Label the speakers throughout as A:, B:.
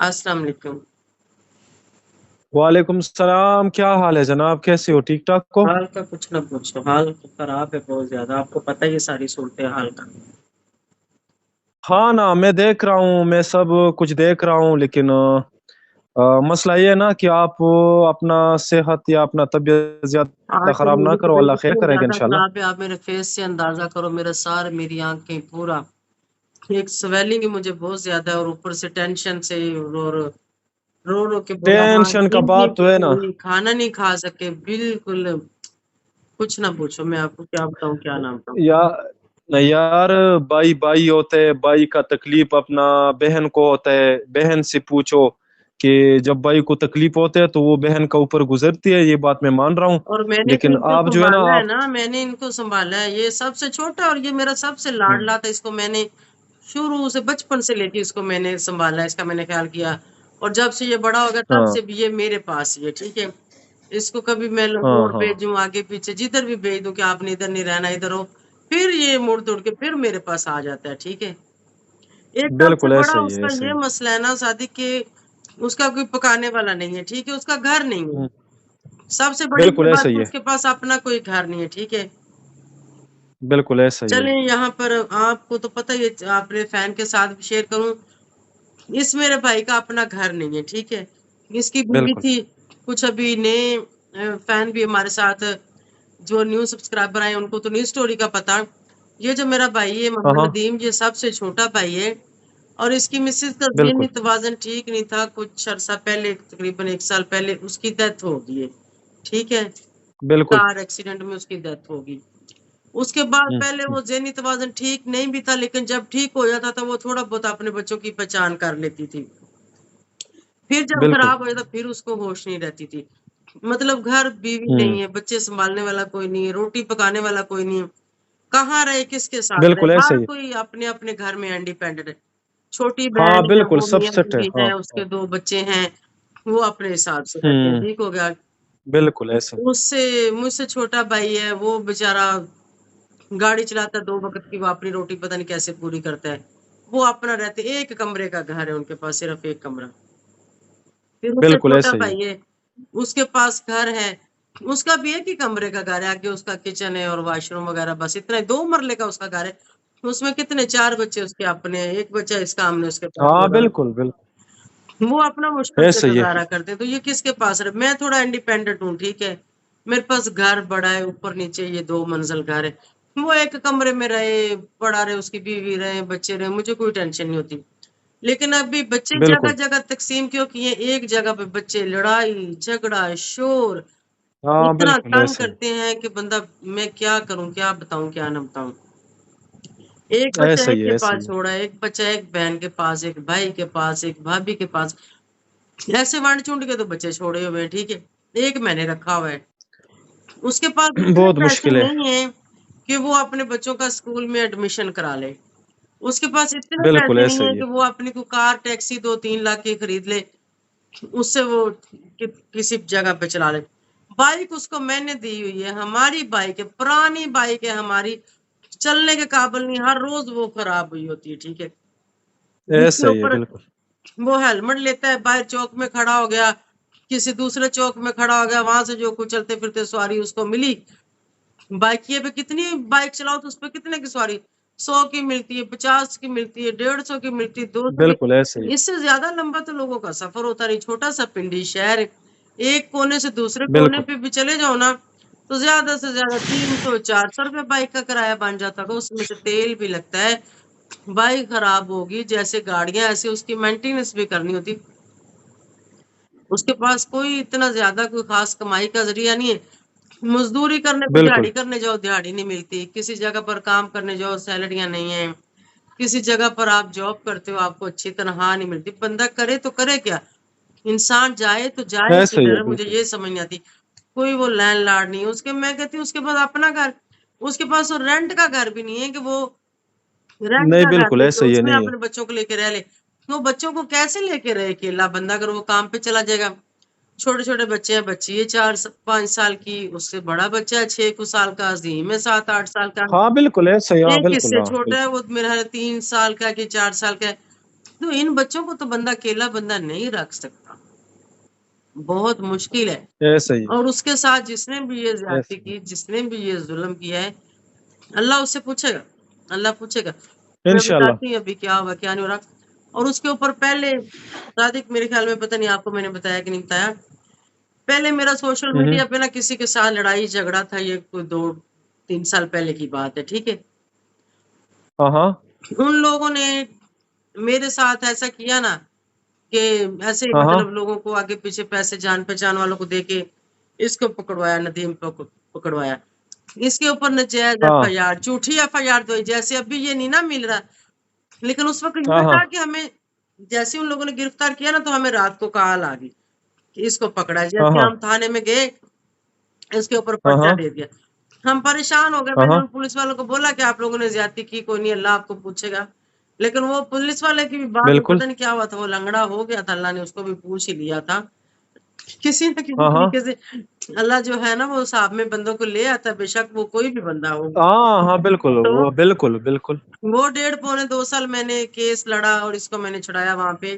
A: अस्सलाम वालेकुम।
B: वालेकुम सलाम। क्या हाल है जनाब? कैसे हो? ठीक ठाक हो?
A: हाल का कुछ ना पूछो, हाल तो खराब है बहुत ज्यादा, आपको पता ही है सारी सूरत हाल का।
B: हाँ ना, मैं देख रहा हूँ, मैं सब कुछ देख रहा हूँ, लेकिन मसला ये है ना कि आप अपना सेहत या अपना तबीयत ज्यादा
A: आज तो
B: खराब ना
A: मेरी
B: करो।
A: तबीयत
B: अल्लाह खैर
A: इतनी
B: करेगा
A: ज्यादा
B: इंशाल्लाह।
A: खराब है, आप मेरे फेस से अंदाजा करो, मेरा सर, मेरी आंखें, पूरा एक स्वेलिंग है मुझे बहुत ज्यादा, और ऊपर से टेंशन से और रो रो के बुरा हाल,
B: टेंशन का
A: नींद नहीं
B: बात तो है
A: पूरी
B: ना।
A: हुई, खाना नहीं खा सके बिल्कुल। कुछ ना पूछो, मैं आपको क्या बताऊं, क्या ना बताऊं।
B: या नहीं यार, भाई भाई होते है, भाई का तकलीफ अपना बहन को होता है। बहन से पूछो कि जब भाई को तकलीफ होते है तो वो बहन का ऊपर गुजरती है, ये बात मैं मान रहा हूँ।
A: और मैंने तो
B: लेकिन
A: इनको
B: आप जो है ना,
A: संभाला है
B: आप
A: ना, मैंने इनको संभाला है, ये सबसे छोटा और ये मेरा सबसे
B: हम्म,
A: लाडला था, इसको मैंने शुरू से बचपन से लेके इसको मैंने संभाला, इसका मैंने ख्याल किया। और जब से ये बड़ा हो गया तब
B: हाँ
A: से भी ये मेरे पास ही है, ठीक है। इसको कभी मैं
B: हाँ
A: लाहौर
B: हाँ,
A: भेजूं, आगे पीछे जिधर भी भेज दूं कि आपने इधर नहीं रहना, इधर हो, फिर ये मुड़ तोड़ के फिर मेरे पास आ जाता है, ठीक है। एक सबसे
B: बिल्कुल
A: बड़ा
B: ऐसा ही है,
A: उसका
B: ऐसा
A: ये
B: ही।
A: मसला है ना सादिक के, उसका कोई पकाने वाला नहीं है, ठीक है, उसका घर नहीं है।
B: हम्म,
A: सबसे बड़ी ये
B: बिल्कुल ऐसा
A: बात
B: ही
A: कि
B: है,
A: उसके पास अपना कोई घर नहीं है, ठीक है।
B: बिल्कुल ऐसा ही है।
A: चलें यहाँ पर, आपको तो पता ही है, अपने फैन के साथ शेयर करूं, इस मेरे भाई का अपना घर नहीं है, ठीक है। इसकी बीवी
B: बिल्कुल।
A: थी, कुछ अभी नए फैन भी हमारे साथ, जो न्यू सब्सक्राइबर आए उनको तो न्यू स्टोरी का पता। ये जो मेरा भाई है
B: हाँ
A: मोहम्मद
B: हाँ,
A: नदीम, ये सबसे छोटा भाई है। और इसकी मिसेज का ज़हनी
B: बिल्कुल
A: तवाज़ुन ठीक नहीं था, कुछ अरसा पहले, तकरीबन 1 साल पहले उसकी डेथ हो गई है, ठीक है।
B: बिल्कुल।
A: कार एक्सीडेंट में उसकी डेथ हो गई। उसके बाद पहले
B: हम्म,
A: वो ज़हनी तवाज़ुन ठीक नहीं भी था, लेकिन जब ठीक हो जाता था वो थोड़ा बहुत अपने बच्चों की पहचान कर लेती थी। फिर जब
B: बिल्कुल।
A: खराब हो जाता फिर उसको होश नहीं रहती थी। मतलब घर, बीवी
B: हम्म,
A: नहीं है, बच्चे सँभालने वाला कोई नहीं है, रोटी पकाने वाला कोई नहीं है। कहाँ रहे, किसके साथ रहे?
B: बिल्कुल ऐसा
A: हर
B: ही।
A: कोई अपने-अपने घर में इंडिपेंडेंट है। छोटी
B: हाँ
A: बहन है,
B: बिल्कुल,
A: वो
B: सब सेट है।
A: मियाँ-बीवी
B: हाँ
A: है,
B: हाँ।
A: उसके 2 बच्चे हैं, वो अपने हिसाब से रहते हैं,
B: हम्म,
A: ठीक हो गया।
B: बिल्कुल ऐसा।
A: उससे मुझसे छोटा भाई है, वो बेचारा गाड़ी चलाता है 2 वक़्त की, वो अपनी रोटी पता नहीं कैसे पूरी करता है। वो अपना रहते, 1 कमरे का घर है उनके पास, सिर्फ़ 1 कमरा। फिर उससे
B: बिल्कुल
A: छोटा
B: ऐसा ही है।
A: भाई है, उसके पास घर है, उसका भी 1 ही कमरे का घर है, आगे उसका किचन है और वॉशरूम वगैरह, बस इतना ही, 2 मरले का उसका घर है। उसमें कितने 4 बच्चे उसके अपने हैं, 1 बच्चा इसका हमने उसके पास
B: हाँ
A: लगा
B: बिल्कुल बिल्कुल,
A: वो अपना मुश्किल से
B: ऐसा ही है।
A: गुज़ारा करते हैं, तो ये किसके पास रहे? मैं थोड़ा इंडिपेंडेंट हूँ, ठीक है। मेरे पास घर बड़ा है, ऊपर-नीचे ये 2 मंज़िल घर है। वो 1 कमरे में रहे, पड़ा रहे, उसकी बीवी रहे, बच्चे रहे, मुझे कोई टेंशन नहीं होती। लेकिन अभी बच्चे
B: बिल्कुल।
A: जगह-जगह तकसीम क्यों किए? एक जगह पे बच्चे लड़ाई, झगड़ा, शोर,
B: हाँ
A: इतना
B: बिल्कुल
A: तंग
B: ऐसा ही,
A: करते हैं कि बंदा, मैं क्या करूँ, क्या बताऊँ, क्या ना बताऊँ? एक बच्चा
B: ऐसा
A: एक
B: ही
A: के
B: है, ऐसा
A: पास
B: ही है।
A: छोड़ा है, एक बच्चा एक बहन के पास, एक भाई के पास, एक भाभी के पास। ऐसे वंड-चुंड के तो बच्चे छोड़े हुए हैं, ठीक है? एक मैंने रखा हुआ है। उसके पास इतने
B: बहुत
A: पैसे
B: मुश्किल है।
A: नहीं हैं कि वो अपने बच्चों का स्कूल में एडमिशन करा ले। उसके पास इतने
B: बिल्कुल
A: पैसे नहीं
B: ऐसा
A: हैं
B: ही
A: कि
B: है।
A: वो अपनी कोई कार, टैक्सी 2-3 लाख की खरीद ले, उससे वो किसी जगह पे चला ले। बाइक उसको मैंने दी हुई है, हमारी बाइक है, पुरानी बाइक है हमारी, चलने के काबिल नहीं, हर रोज़ वो खराब हुई होती है, ठीक है? जिसके
B: ऐसा ही है,
A: ऊपर
B: बिल्कुल।
A: वो हेलमेट लेता है, बाहर चौक में खड़ा हो गया, किसी दूसरे चौक में खड़ा हो गया, वहां से जो कुछ चलते फिरते सवारी उसको मिली, बाइकिए पे कितनी बाइक चलाओ तो उसपे कितने की सवारी, 100 की मिलती है, 50 की मिलती है, 150 की मिलती है, 200 की।
B: बिल्कुल ऐसा ही है।
A: इससे ज्यादा लंबा तो लोगों का सफर होता नहीं, छोटा सा पिंडी शहर है, एक कोने से दूसरे कोने
B: बिल्कुल।
A: पे भी चले जाओ ना, तो ज्यादा से ज्यादा 300-400 रुपए बाइक का किराया बन जाता है, उसमें से तेल भी लगता है। बाइक खराब होगी, जैसे गाड़ियां ऐसे उसकी मेंटेनेंस भी करनी होती। उसके पास कोई इतना ज्यादा कोई खास कमाई का जरिया नहीं है। मजदूरी करने को,
B: बिल्कुल।
A: दिहाड़ी करने जाओ, दिहाड़ी नहीं मिलती, किसी जगह पर काम करने जाओ, सैलरियां नहीं है, किसी जगह पर आप जॉब करते हो, आपको अच्छी तनख्वाह नहीं मिलती, बंदा करे तो करे क्या? इंसान जाए तो जाए
B: ऐसा ही है,
A: किधर, मुझे
B: बिल्कुल।
A: ये समझ नहीं आती। कोई वो लैंडलॉर्ड नहीं है उसके, मैं कहती हूँ उसके पास अपना घर, उसके पास तो रेंट का घर भी नहीं है कि वो रेंट
B: नहीं
A: का घर
B: बिल्कुल
A: लेके
B: ऐसा ही है,
A: उसमें
B: नहीं है।
A: अपने बच्चों को लेके रह ले। तो बच्चों को कैसे लेके रहे अकेला बंदा, अगर वो काम पे चला जाएगा? छोटे-छोटे बच्चे हैं, बच्ची है 4-5 साल की, उससे बड़ा बच्चा है 6 कुछ साल का, अज़ीम है 7-8 साल का।
B: हाँ बिल्कुल ऐसा ही, हाँ
A: एक
B: बिल्कुल,
A: इससे
B: हाँ
A: छोटा है,
B: बिल्कुल।
A: वो मेरा 3 साल का कि 4 साल का है। तो इन बच्चों को तो बंदा अकेला बंदा नहीं रख सकता, बहुत मुश्किल है।
B: ऐसा ही
A: और उसके साथ जिसने भी ये
B: है,
A: ज्यादती
B: ऐसा ही
A: की, जिसने भी ये जुल्म किया है, अल्लाह उससे पूछेगा, अल्लाह पूछेगा। मैं
B: इंशाल्लाह।
A: बताती हूँ अभी क्या हुआ क्या नहीं हो रहा। और उसके ऊपर पहले सादिक, मेरे ख्याल में पता नहीं आपको मैंने बताया कि नहीं बताया, पहले मेरा सोशल
B: हम्म।
A: मीडिया पे ना किसी के साथ लड़ाई झगड़ा था, ये कोई 2-3 साल पहले की बात है, ठीक है।
B: हाँ हाँ
A: उन लोगों ने मेरे साथ ऐसा किया ना कि ऐसे ही
B: हाँ हाँ
A: मतलब लोगों को आगे पीछे पैसे जान पहचान वालों को देके इसको पकड़वाया, नदीम को पकड़वाया, इसके ऊपर नजायज
B: हाँ
A: एफआईआर, झूठी एफआईआर तो जैसे अभी ये नहीं ना मिल रहा। लेकिन उस वक्त
B: हाँ
A: ये
B: हाँ
A: था कि हमें जैसे उन लोगों ने गिरफ्तार किया ना, तो हमें रात को कॉल आ गई कि इसको पकड़ा है।
B: हाँ
A: जैसे
B: हाँ
A: हम थाने में गए, इसके ऊपर
B: हाँ
A: पर्चा
B: हाँ
A: दे दिया। हम परेशान हो गए,
B: हाँ
A: मैंने
B: हाँ
A: उन पुलिस वालों को बोला कि आप लोगों ने ज्यादती की, कोई नहीं, अल्लाह आपको पूछेगा। लेकिन वो पुलिस वाले की भी बाद में
B: बिल्कुल।
A: पता नहीं क्या हुआ था, वो लंगड़ा हो गया था, अल्लाह ने उसको भी पूछ ही लिया था। किसी न किसी
B: हाँ हाँ
A: तरीके से अल्लाह जो है ना, वो साहब में बंदों को ले आता है, बेशक वो कोई भी बंदा हो।
B: हाँ हाँ बिल्कुल,
A: तो
B: वो बिल्कुल बिल्कुल।
A: वो 1.5 पौने 2 साल मैंने केस लड़ा और इसको मैंने छुड़ाया वहां पे,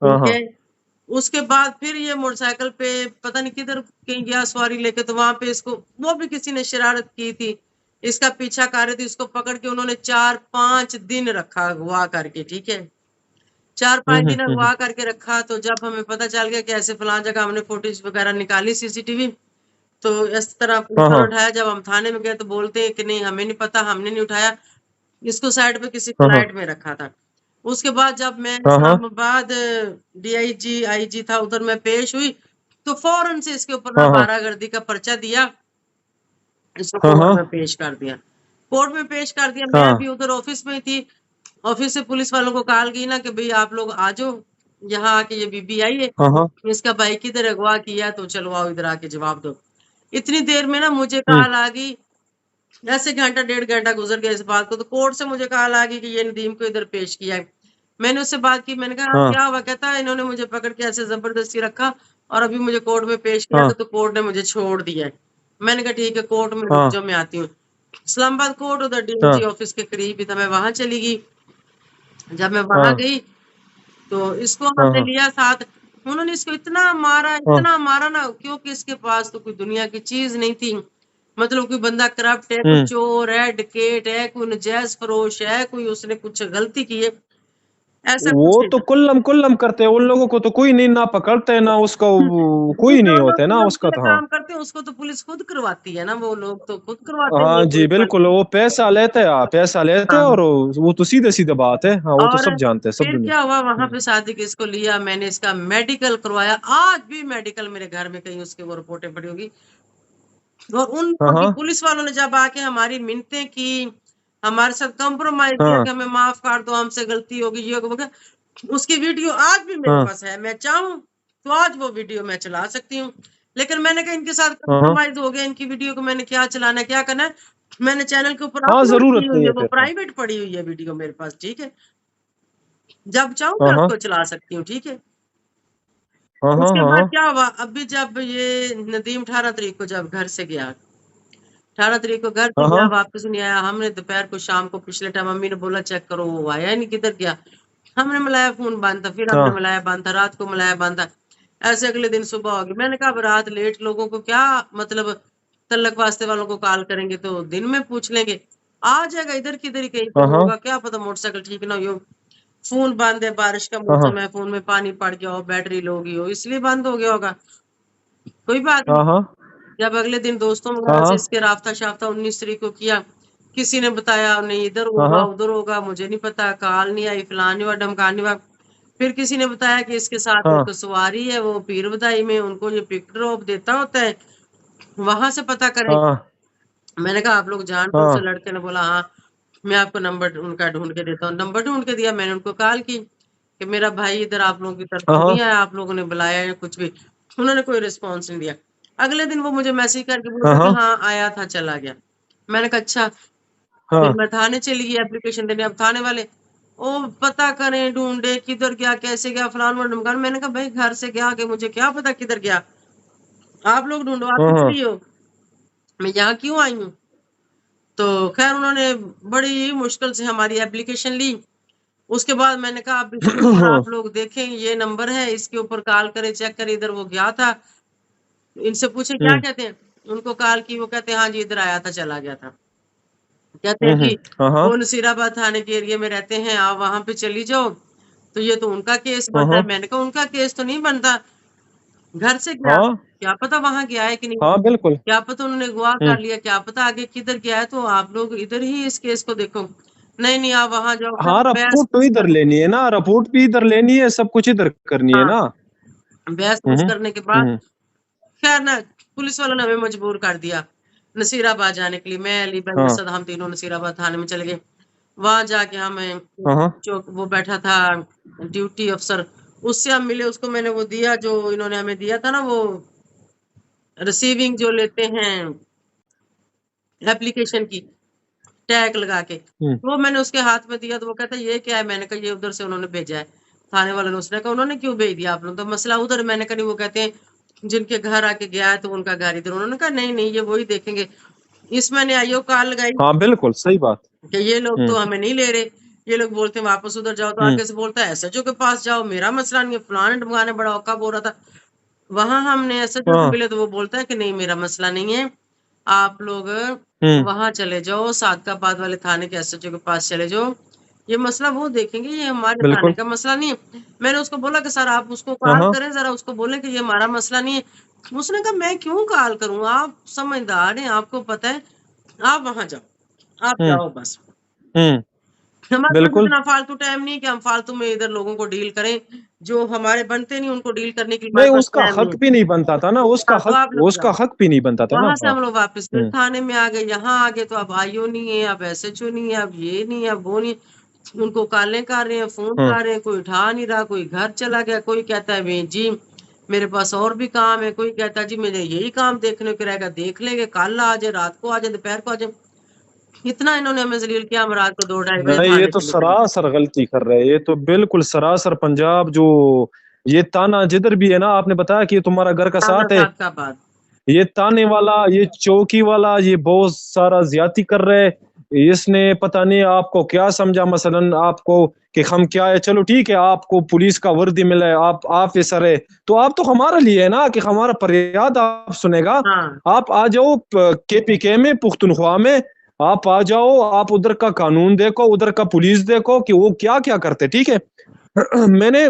B: हाँ
A: ठीक
B: हाँ
A: है। उसके बाद फिर ये मोटरसाइकिल पे पता नहीं किधर कहीं गया सवारी लेके, तो वहां पे इसको, वो भी किसी ने शरारत की थी, इसका पीछा कर रहे थे, इसको पकड़ के उन्होंने 4-5 दिन रखा अगवा करके, ठीक है। 4-5 दिन
B: हम्म।
A: अगवा करके रखा। तो जब हमें पता चल गया कि ऐसे फलां जगह, हमने फोटेज वगैरह निकाली सीसीटीवी, तो इस तरह पुलिस
B: हाँ
A: वाले
B: हाँ
A: उठाया। जब हम थाने में गए तो बोलते हैं कि नहीं हमें नहीं पता, हमने नहीं उठाया, इसको साइड पे किसी
B: हाँ
A: फ्लाइट में रखा था। उसके बाद जब मैं
B: हाँ हाँ
A: इस्लामाबाद डीआईजी आईजी था उधर मैं पेश हुई, तो फौरन से इसके ऊपर ना
B: हाँ हाँ
A: 12 गर्दी का पर्चा दिया, इसको
B: हाँ
A: कोर्ट
B: हाँ
A: में पेश कर दिया। कोर्ट में पेश कर दिया, मैं
B: हाँ
A: भी उधर ऑफिस में थी। ऑफिस से पुलिस वालों को कॉल की ना कि भाई आप लोग आ जाओ, यहाँ आके ये बीबी आई है,
B: हाँ हाँ
A: इसका भाई किधर अगवा किया, तो चलो आओ इधर आके जवाब दो। इतनी देर में ना मुझे
B: हम्म
A: कॉल आ गई, ऐसे घंटा 1.5 घंटा गुजर गया इस बात को, तो कोर्ट से मुझे कॉल आ गई कि ये नदीम को इधर पेश किया है। मैंने उससे बात की, मैंने कहा
B: हाँ
A: क्या हुआ, कहता है इन्होंने मुझे पकड़ के ऐसे जबरदस्ती रखा और अभी मुझे कोर्ट में पेश किया था,
B: हाँ
A: तो कोर्ट ने मुझे छोड़ दिया है। मैंने कहा ठीक है, कोर्ट में रुक
B: हाँ
A: जाओ, मैं आती हूँ। इस्लामाबाद कोर्ट उधर
B: हाँ
A: डीआईजी ऑफिस के करीब ही था, मैं वहां चली गई। जब मैं वहां
B: हाँ
A: गई तो इसको
B: हाँ
A: हमने
B: हाँ
A: लिया साथ। उन्होंने इसको
B: हाँ
A: इतना मारा ना, क्योंकि इसके पास तो कोई दुनिया की चीज नहीं थी। मतलब कोई बंदा करप्ट है, कोई
B: हम्म।
A: चोर है, डकैत है, कोई नजायज फरोश है, कोई उसने कुछ गलती की है, ऐसा कुछ
B: वो
A: नहीं
B: तो
A: था।
B: कुल्लम कुल्लम करते हैं, उन लोगों को तो कोई नहीं, ना पकड़ते हैं ना उसका
A: जी,
B: कोई नहीं
A: जो लोग
B: होता है ना
A: जुल्म के
B: उसका,
A: लिए
B: तो हाँ।
A: काम करते हैं उसको तो पुलिस खुद करवाती है ना, वो लोग तो खुद करवाते हैं
B: हाँ
A: ये
B: जी
A: पुलिस वाले।
B: बिल्कुल, वो पैसा लेते हैं, हाँ, पैसा लेते हैं,
A: हाँ,
B: और वो तो सीधे सीधे बात है, हाँ वो तो
A: और
B: सब जानते हैं, सब
A: फिर
B: दुनिया।
A: क्या हुआ, वहां
B: हम्म।
A: पे सादिक इसको लिया, मैंने इसका मेडिकल करवाया, आज भी मेडिकल मेरे घर में कहीं उसकी वो रिपोर्टें पड़ी होगी। और उन
B: हाँ
A: लोगों की,
B: हाँ
A: पुलिस वालों ने जब आके हमारी मिन्नतें की, हमारे साथ कंप्रोमाइज किया
B: हाँ
A: कि हमें माफ कर दो, हमसे गलती होगी, ये होगा, उसकी वीडियो आज भी मेरे
B: हाँ
A: पास है। मैं चाहूं तो आज वो वीडियो मैं चला सकती हूँ। लेकिन मैंने कहा इनके साथ
B: हाँ हाँ
A: कंप्रोमाइज हो गया, इनकी वीडियो को मैंने क्या चलाना है, क्या करना है। मैंने चैनल के ऊपर
B: हाँ,
A: अपलोड की
B: जरूरत
A: हुई
B: नहीं
A: है,
B: है
A: वो
B: फिर, हाँ
A: प्राइवेट पड़ी हुई है वीडियो मेरे पास, ठीक है। जब चाहूं
B: हाँ
A: मैं
B: हाँ
A: उसको चला सकती हूँ, ठीक है।
B: हाँ हाँ
A: उसके
B: हाँ
A: बाद
B: हाँ
A: क्या हुआ, अभी जब ये नदीम 18 तारीख को जब घर से गया, 18 तारीख को घर से
B: हाँ
A: गया,
B: हाँ
A: वापस नहीं आया। हमने दोपहर को, शाम को, पिछले टाइम मम्मी ने बोला चेक करो, वो आया ही नहीं, किधर गया। हमने मिलाया, फोन बंद था, फिर हमने
B: हाँ
A: मिलाया, बंद था, रात को मिलाया, बंद था। ऐसे अगले दिन सुबह होगी, मैंने कहा अब रात लेट लोगों को क्या मतलब, तल्लक वास्ते वालों को कॉल करेंगे तो दिन में पूछ लेंगे, आ जाएगा इधर किधर ही कहीं पे
B: हाँ हाँ
A: होगा, क्या पता मोटरसाइकिल ठीक ना हो। फोन बंद है, बारिश का
B: हाँ
A: मौसम है, फोन में पानी पड़ गया हो, बैटरी लो गई हो, इसलिए बंद हो गया होगा, कोई बात नहीं।
B: हाँ हाँ
A: जब अगले दिन दोस्तों
B: हाँ
A: वगैरह से
B: हाँ
A: इसके राफ्ता शाफ्ता 19 तारीख को किया, किसी ने बताया नहीं इधर
B: हाँ
A: होगा
B: हाँ
A: उधर होगा, मुझे नहीं पता, कॉल नहीं आई, फलान नहीं हुआ, ढमकान नहीं हुआ। फिर किसी ने बताया कि इसके साथ
B: हाँ
A: एक सवारी है, वो पीर बदाई में उनको ये पिक ड्रॉप देता होता है, वहां से पता करें।
B: हाँ
A: मैंने कहा आप लोग जानते हो उसे,
B: हाँ
A: लड़के ने बोला हाँ, मैं आपको नंबर उनका ढूंढ के देता हूँ। नंबर ढूंढ के दिया, मैंने उनको कॉल की कि मेरा भाई इधर आप लोगों की तरफ से
B: हाँ
A: नहीं आया, आप लोगों ने बुलाया या कुछ भी। उन्होंने कोई रिस्पॉन्स नहीं दिया। अगले दिन वो मुझे मैसेज करके
B: हाँ
A: बोलता कि
B: हाँ
A: हाँ आया था, चला गया। मैंने कहा अच्छा। फिर
B: हाँ
A: मैं थाने चली गई एप्लीकेशन देने। अब थाने वाले ओ पता करें, ढूंढे, किधर गया, कैसे गया, फलान व ढमकान। मैंने कहा भाई घर से गया कि मुझे क्या पता किधर गया, आप लोग ढूंढो, आप
B: हाँ
A: किस
B: हाँ
A: लिए हो, मैं यहाँ क्यों आई हूँ। तो खैर उन्होंने बड़ी मुश्किल से हमारी एप्लीकेशन ली, उसके बाद मैंने कहा अब इसके ऊपर आप लोग देखें, ये नंबर है, इसके ऊपर कॉल करें, चेक करें। इधर वो गया था, इनसे पूछे क्या कहते हैं, उनको कॉल की, वो कहते हैं हाँ जी इधर आया था, चला गया था। कहते हैं जी
B: हाँ हाँ
A: वो नसीराबाद थाने के एरिया में रहते हैं, आप वहां पे चली जाओ, तो ये तो उनका केस बनता है।
B: हाँ
A: मैंने कहा उनका केस तो नहीं बनता, घर से गया,
B: हाँ
A: क्या पता वहां गया है कि नहीं,
B: हाँ बिल्कुल।
A: क्या पता उन्होंने अगवा कर लिया, क्या पता आगे किधर गया है, तो आप लोग इधर ही इस केस को देखो। नहीं नहीं आप वहां जाओ, फिर
B: हाँ,
A: बहस
B: रिपोर्ट तो
A: कुछ
B: इधर
A: कर,
B: लेनी है ना, रिपोर्ट भी इधर लेनी है, सब कुछ इधर करनी है
A: हाँ
B: ना।
A: बहस कुछ
B: हम्म
A: करने के बाद
B: हम्म
A: खैर ना पुलिस वालों ने हमें मजबूर कर दिया नसीराबाद जाने के लिए। मैं, अली भाई,
B: हाँ
A: असद, हम तीनों नसीराबाद थाने में चले गए। वहां जाके हमें
B: हाँ हाँ
A: जो वो बैठा था ड्यूटी अफसर, उससे हम मिले, उसको मैंने वो दिया जो इन्होंने हमें दिया था ना, वो रिसीविंग जो लेते हैं एप्लीकेशन की, टैग लगा के,
B: हम्म
A: वो मैंने उसके हाथ में दिया। तो वो कहता है ये क्या है, मैंने कहा ये उधर से उन्होंने भेजा है थाने वाले ने। उसने कहा उन्होंने क्यों भेज दिया आप लोग, तो मसला उधर। मैंने कहा नहीं, वो कहते हैं जिनके घर आके गया है तो उनका घर इधर। उन्होंने कहा नहीं नहीं ये वही देखेंगे। इस मैंने आईओ कॉल लगाई
B: हाँ बिल्कुल सही बात।
A: कि ये लोग तो
B: हम्म
A: हमें नहीं ले रहे, ये लोग बोलते हैं वापस उधर जाओ, तो
B: हम्म
A: आगे से बोलता है एसएचओ के पास जाओ, मेरा मसला नहीं है, फलाने ढमकाने बड़ा औका बोल रहा था। वहां हमने एसएचओ से
B: हाँ
A: मिले तो वो बोलता है कि नहीं मेरा मसला नहीं है, आप लोग
B: हम्म
A: वहां चले जाओ, सादकाबाद वाले थाने के एसएचओ के पास चले जाओ, ये मसला वो देखेंगे, ये हमारे थाने
B: बिल्कुल।
A: का मसला नहीं है। मैंने उसको बोला कि सर आप उसको
B: हाँ
A: कॉल
B: हाँ
A: करें, जरा उसको बोलें कि ये हमारा मसला नहीं है। उसने कहा मैं क्यों कॉल करूं, आप समझदार हैं, आपको पता है, आप वहां जाओ, आप
B: हम्म
A: जाओ बस।
B: हम्म
A: हमारे पास
B: बिल्कुल।
A: इतना फालतू टाइम नहीं है कि हम फालतू में इधर लोगों को डील करें, जो हमारे बनते नहीं उनको डील करने के लिए
B: नहीं,
A: हमारे पास
B: उसका
A: टाइम नहीं
B: हक
A: है।
B: भी नहीं बनता था ना, उसका
A: हाँ तो
B: हक,
A: आप लोग
B: उसका
A: जाओ।
B: हक भी नहीं बनता था ना।
A: वहां से
B: हाँ।
A: हम लोग वापस फिर
B: हम्म
A: थाने में आ गए, यहाँ आ गए तो अब आईओ नहीं है, अब एसएचओ नहीं है, अब ये नहीं है, अब वो नहीं है। उनको कॉलें कर रहे हैं, फोन
B: हाँ
A: कर रहे हैं, कोई उठा नहीं रहा, कोई घर चला गया, कोई कहता है "मैं जी मेरे पास और भी काम है", कोई कहता है जी मुझे यही काम देखने को रहेगा, देख लेंगे, कल आ जाए, रात को आ जाए, दोपहर को आ जाए। इतना इन्होंने हमें जलील किया, हम रात को 2-2:30 बजे
B: नहीं, ये
A: थाने
B: तो
A: चले गए।
B: सरासर गलती कर रहे हैं, ये तो बिल्कुल सरासर पंजाब जो ये ताना जिधर भी है ना, आपने बताया कि ये तुम्हारा घर का
A: हाँ
B: साथ है,
A: सादकाबाद।
B: ये ताने वाला, ये चौकी वाला, ये बहुत सारा ज्यादती कर रहे हैं। इसने पता नहीं आपको क्या समझा, मसलन आपको कि हम क्या है, चलो ठीक है, आपको पुलिस का वर्दी मिला है, आप ऑफिसर है, तो आप तो हमारे लिए है ना कि हमारा फरियाद आप सुनेगा।
A: हाँ
B: आप आ जाओ केपीके में, पुख्तनख्वा में, आप आ जाओ, आप उधर का कानून देखो, उधर का पुलिस देखो कि वो क्या क्या करते, ठीक है। मैंने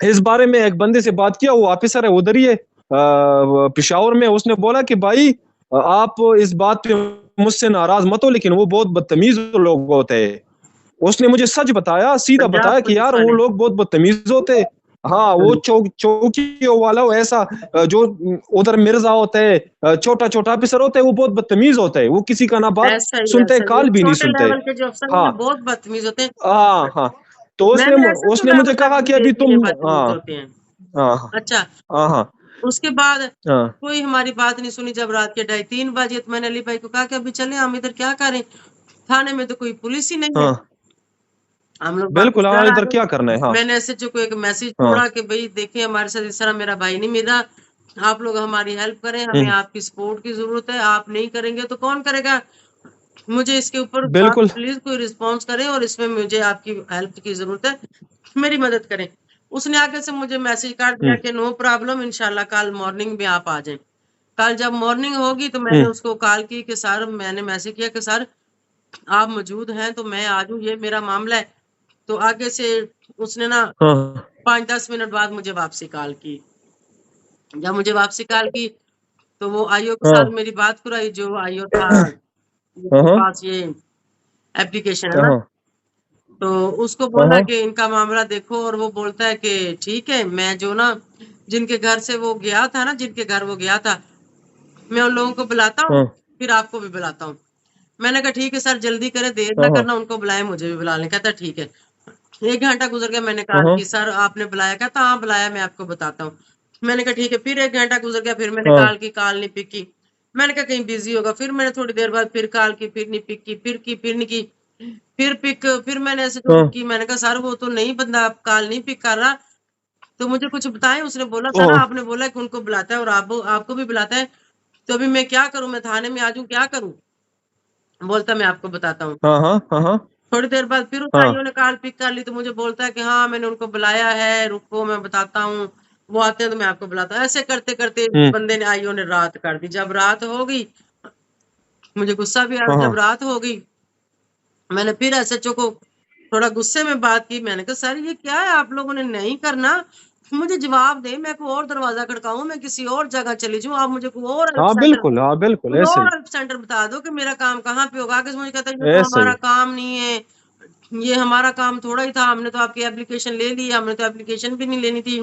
B: इस बारे में एक बंदे से बात किया, वो ऑफिसर है उधर ही है पिशावर में। उसने बोला कि भाई आप इस बात पे मुझसे नाराज मत हो, लेकिन वो बहुत बदतमीज लोग होते हैं। उसने मुझे सच बताया, सीधा
A: पंजाब
B: बताया कि
A: पुलिस
B: यार वो
A: वाले।
B: लोग बहुत बदतमीज होते हैं। हाँ, वो चौकी वाला वो ऐसा जो उधर मिर्जा होते हैं, छोटा छोटा ऑफिसर होते हैं, वो बहुत बदतमीज होते हैं, वो किसी का ना बात
A: ऐसा ही
B: सुनते,
A: ऐसा ही वो
B: काल भी नहीं
A: छोटे
B: सुनते।
A: लेवल के जो अफसर हैं
B: हाँ
A: ना बहुत बदतमीज होते हैं।
B: हाँ हाँ। तो उसने
A: मैंने ऐसे तो
B: उसने मुझे
A: लेवल तक
B: कहा
A: भी
B: कि अभी
A: देखी
B: तुम,
A: है बदतमीज
B: हाँ
A: होते हैं।
B: हाँ
A: अच्छा
B: हाँ हाँ
A: उसके बाद
B: हाँ
A: कोई हमारी बात नहीं सुनी। जब रात के 2:30-3 बजे तो मैंने अली भाई को कहा कि अभी चले, हम इधर क्या करें, थाने में तो कोई पुलिस ही नहीं है।
B: हाँ
A: हम लोग वापस
B: बिल्कुल। हाँ,
A: घर आ
B: इधर
A: गए।
B: क्या करना है। हाँ
A: मैंने एसएचओ को एक मैसेज
B: हाँ
A: छोड़ा कि भाई देखिए हमारे साथ इस तरह मेरा भाई नहीं मिल रहा, आप लोग हमारी हेल्प करें, हमें
B: हम्म,
A: आपकी सपोर्ट की जरूरत है, आप नहीं करेंगे तो कौन करेगा। मुझे इसके ऊपर आप
B: बिल्कुल।
A: प्लीज कोई रिस्पॉन्स करें और इसमें मुझे आपकी हेल्प की जरूरत है, मेरी मदद करें। उसने आगे से मुझे मैसेज कर दिया
B: हम्म
A: कि नो प्रॉब्लम, इंशाल्लाह कल मॉर्निंग में आप आ जाएं। कल जब मॉर्निंग होगी तो मैंने
B: हम्म
A: उसको कॉल की कि सर, मैंने मैसेज किया कि सर आप मौजूद हैं तो मैं आ जाऊं, ये मेरा मामला है। तो आगे से उसने ना
B: हाँ
A: 5-10 मिनट बाद मुझे वापसी कॉल की। जब मुझे वापसी कॉल की तो वो आईओ के साथ
B: हाँ
A: मेरी बात कराई, जो आईओ था
B: हाँ
A: जिसके
B: हाँ
A: पास ये एप्लीकेशन है ना।
B: हाँ
A: तो उसको
B: हाँ
A: बोला
B: हाँ
A: कि इनका मामला देखो, और वो बोलता है कि ठीक है, मैं जो ना जिनके घर से वो गया था ना, जिनके घर वो गया था, मैं उन लोगों को बुलाता हूँ,
B: हाँ
A: फिर आपको भी बुलाता हूँ। मैंने कहा ठीक है सर, जल्दी करें, देर ना
B: हाँ
A: करना, उनको बुलाए, मुझे भी बुला लें। कहता ठीक है। 1 घंटा गुजर गया, मैंने
B: हाँ
A: कॉल
B: हाँ
A: की, सर आपने बुलाया? कहता हाँ बुलाया, मैं आपको बताता हूँ। मैंने कहा ठीक है। फिर 1 घंटा गुजर गया, फिर मैंने
B: हाँ
A: कॉल की, कॉल नहीं पिक की। मैंने कहा कहीं बिजी होगा। फिर मैंने थोड़ी देर बाद फिर कॉल की, फिर नहीं पिक की, फिर की, फिर नहीं की, फिर पिक, फिर मैंने ऐसे जो
B: हाँ
A: की, मैंने कहा सर वो तो नहीं, बंदा कॉल नहीं पिक कर रहा, तो मुझे कुछ बताएं। उसने बोला था ना,
B: ओह,
A: आपने बोला कि उनको बुलाता है और आपको भी बुलाता है, तो अभी मैं क्या करूं, मैं थाने में आ जाऊं, क्या करूं। बोलता मैं आपको बताता हूँ।
B: हाँ हाँ हाँ हाँ
A: थोड़ी देर बाद फिर उस
B: हाँ
A: आईओ ने कॉल पिक कर ली, तो मुझे बोलता है कि हाँ मैंने उनको बुलाया है, रुको मैं बताता हूँ, वो आते हैं तो मैं आपको बुलाता हूँ। ऐसे करते करते बंदे ने आईओ ने रात कर दी। जब रात हो गई मुझे गुस्सा भी आया।
B: हाँ
A: जब
B: हाँ
A: रात हो गई मैंने फिर एसएचओ को थोड़ा गुस्से में बात की। मैंने कहा सर ये क्या है, आप लोगों ने नहीं करना, मुझे जवाब दे, मैं कोई और दरवाजा खड़काऊं, मैं किसी और जगह चली जाऊं, आप मुझे
B: हाँ बिल्कुल, हाँ बिल्कुल,
A: कोई
B: ऐसे
A: और
B: ही,
A: हेल्प सेंटर बता दो कि मेरा काम कहाँ पे होगा। आगे से मुझे कहता है ये तो
B: ऐसे
A: हमारा
B: ही।
A: काम नहीं है, ये हमारा काम थोड़ा ही था, हमने तो आपकी एप्लीकेशन ले ली, हमने तो एप्लीकेशन भी नहीं लेनी थी,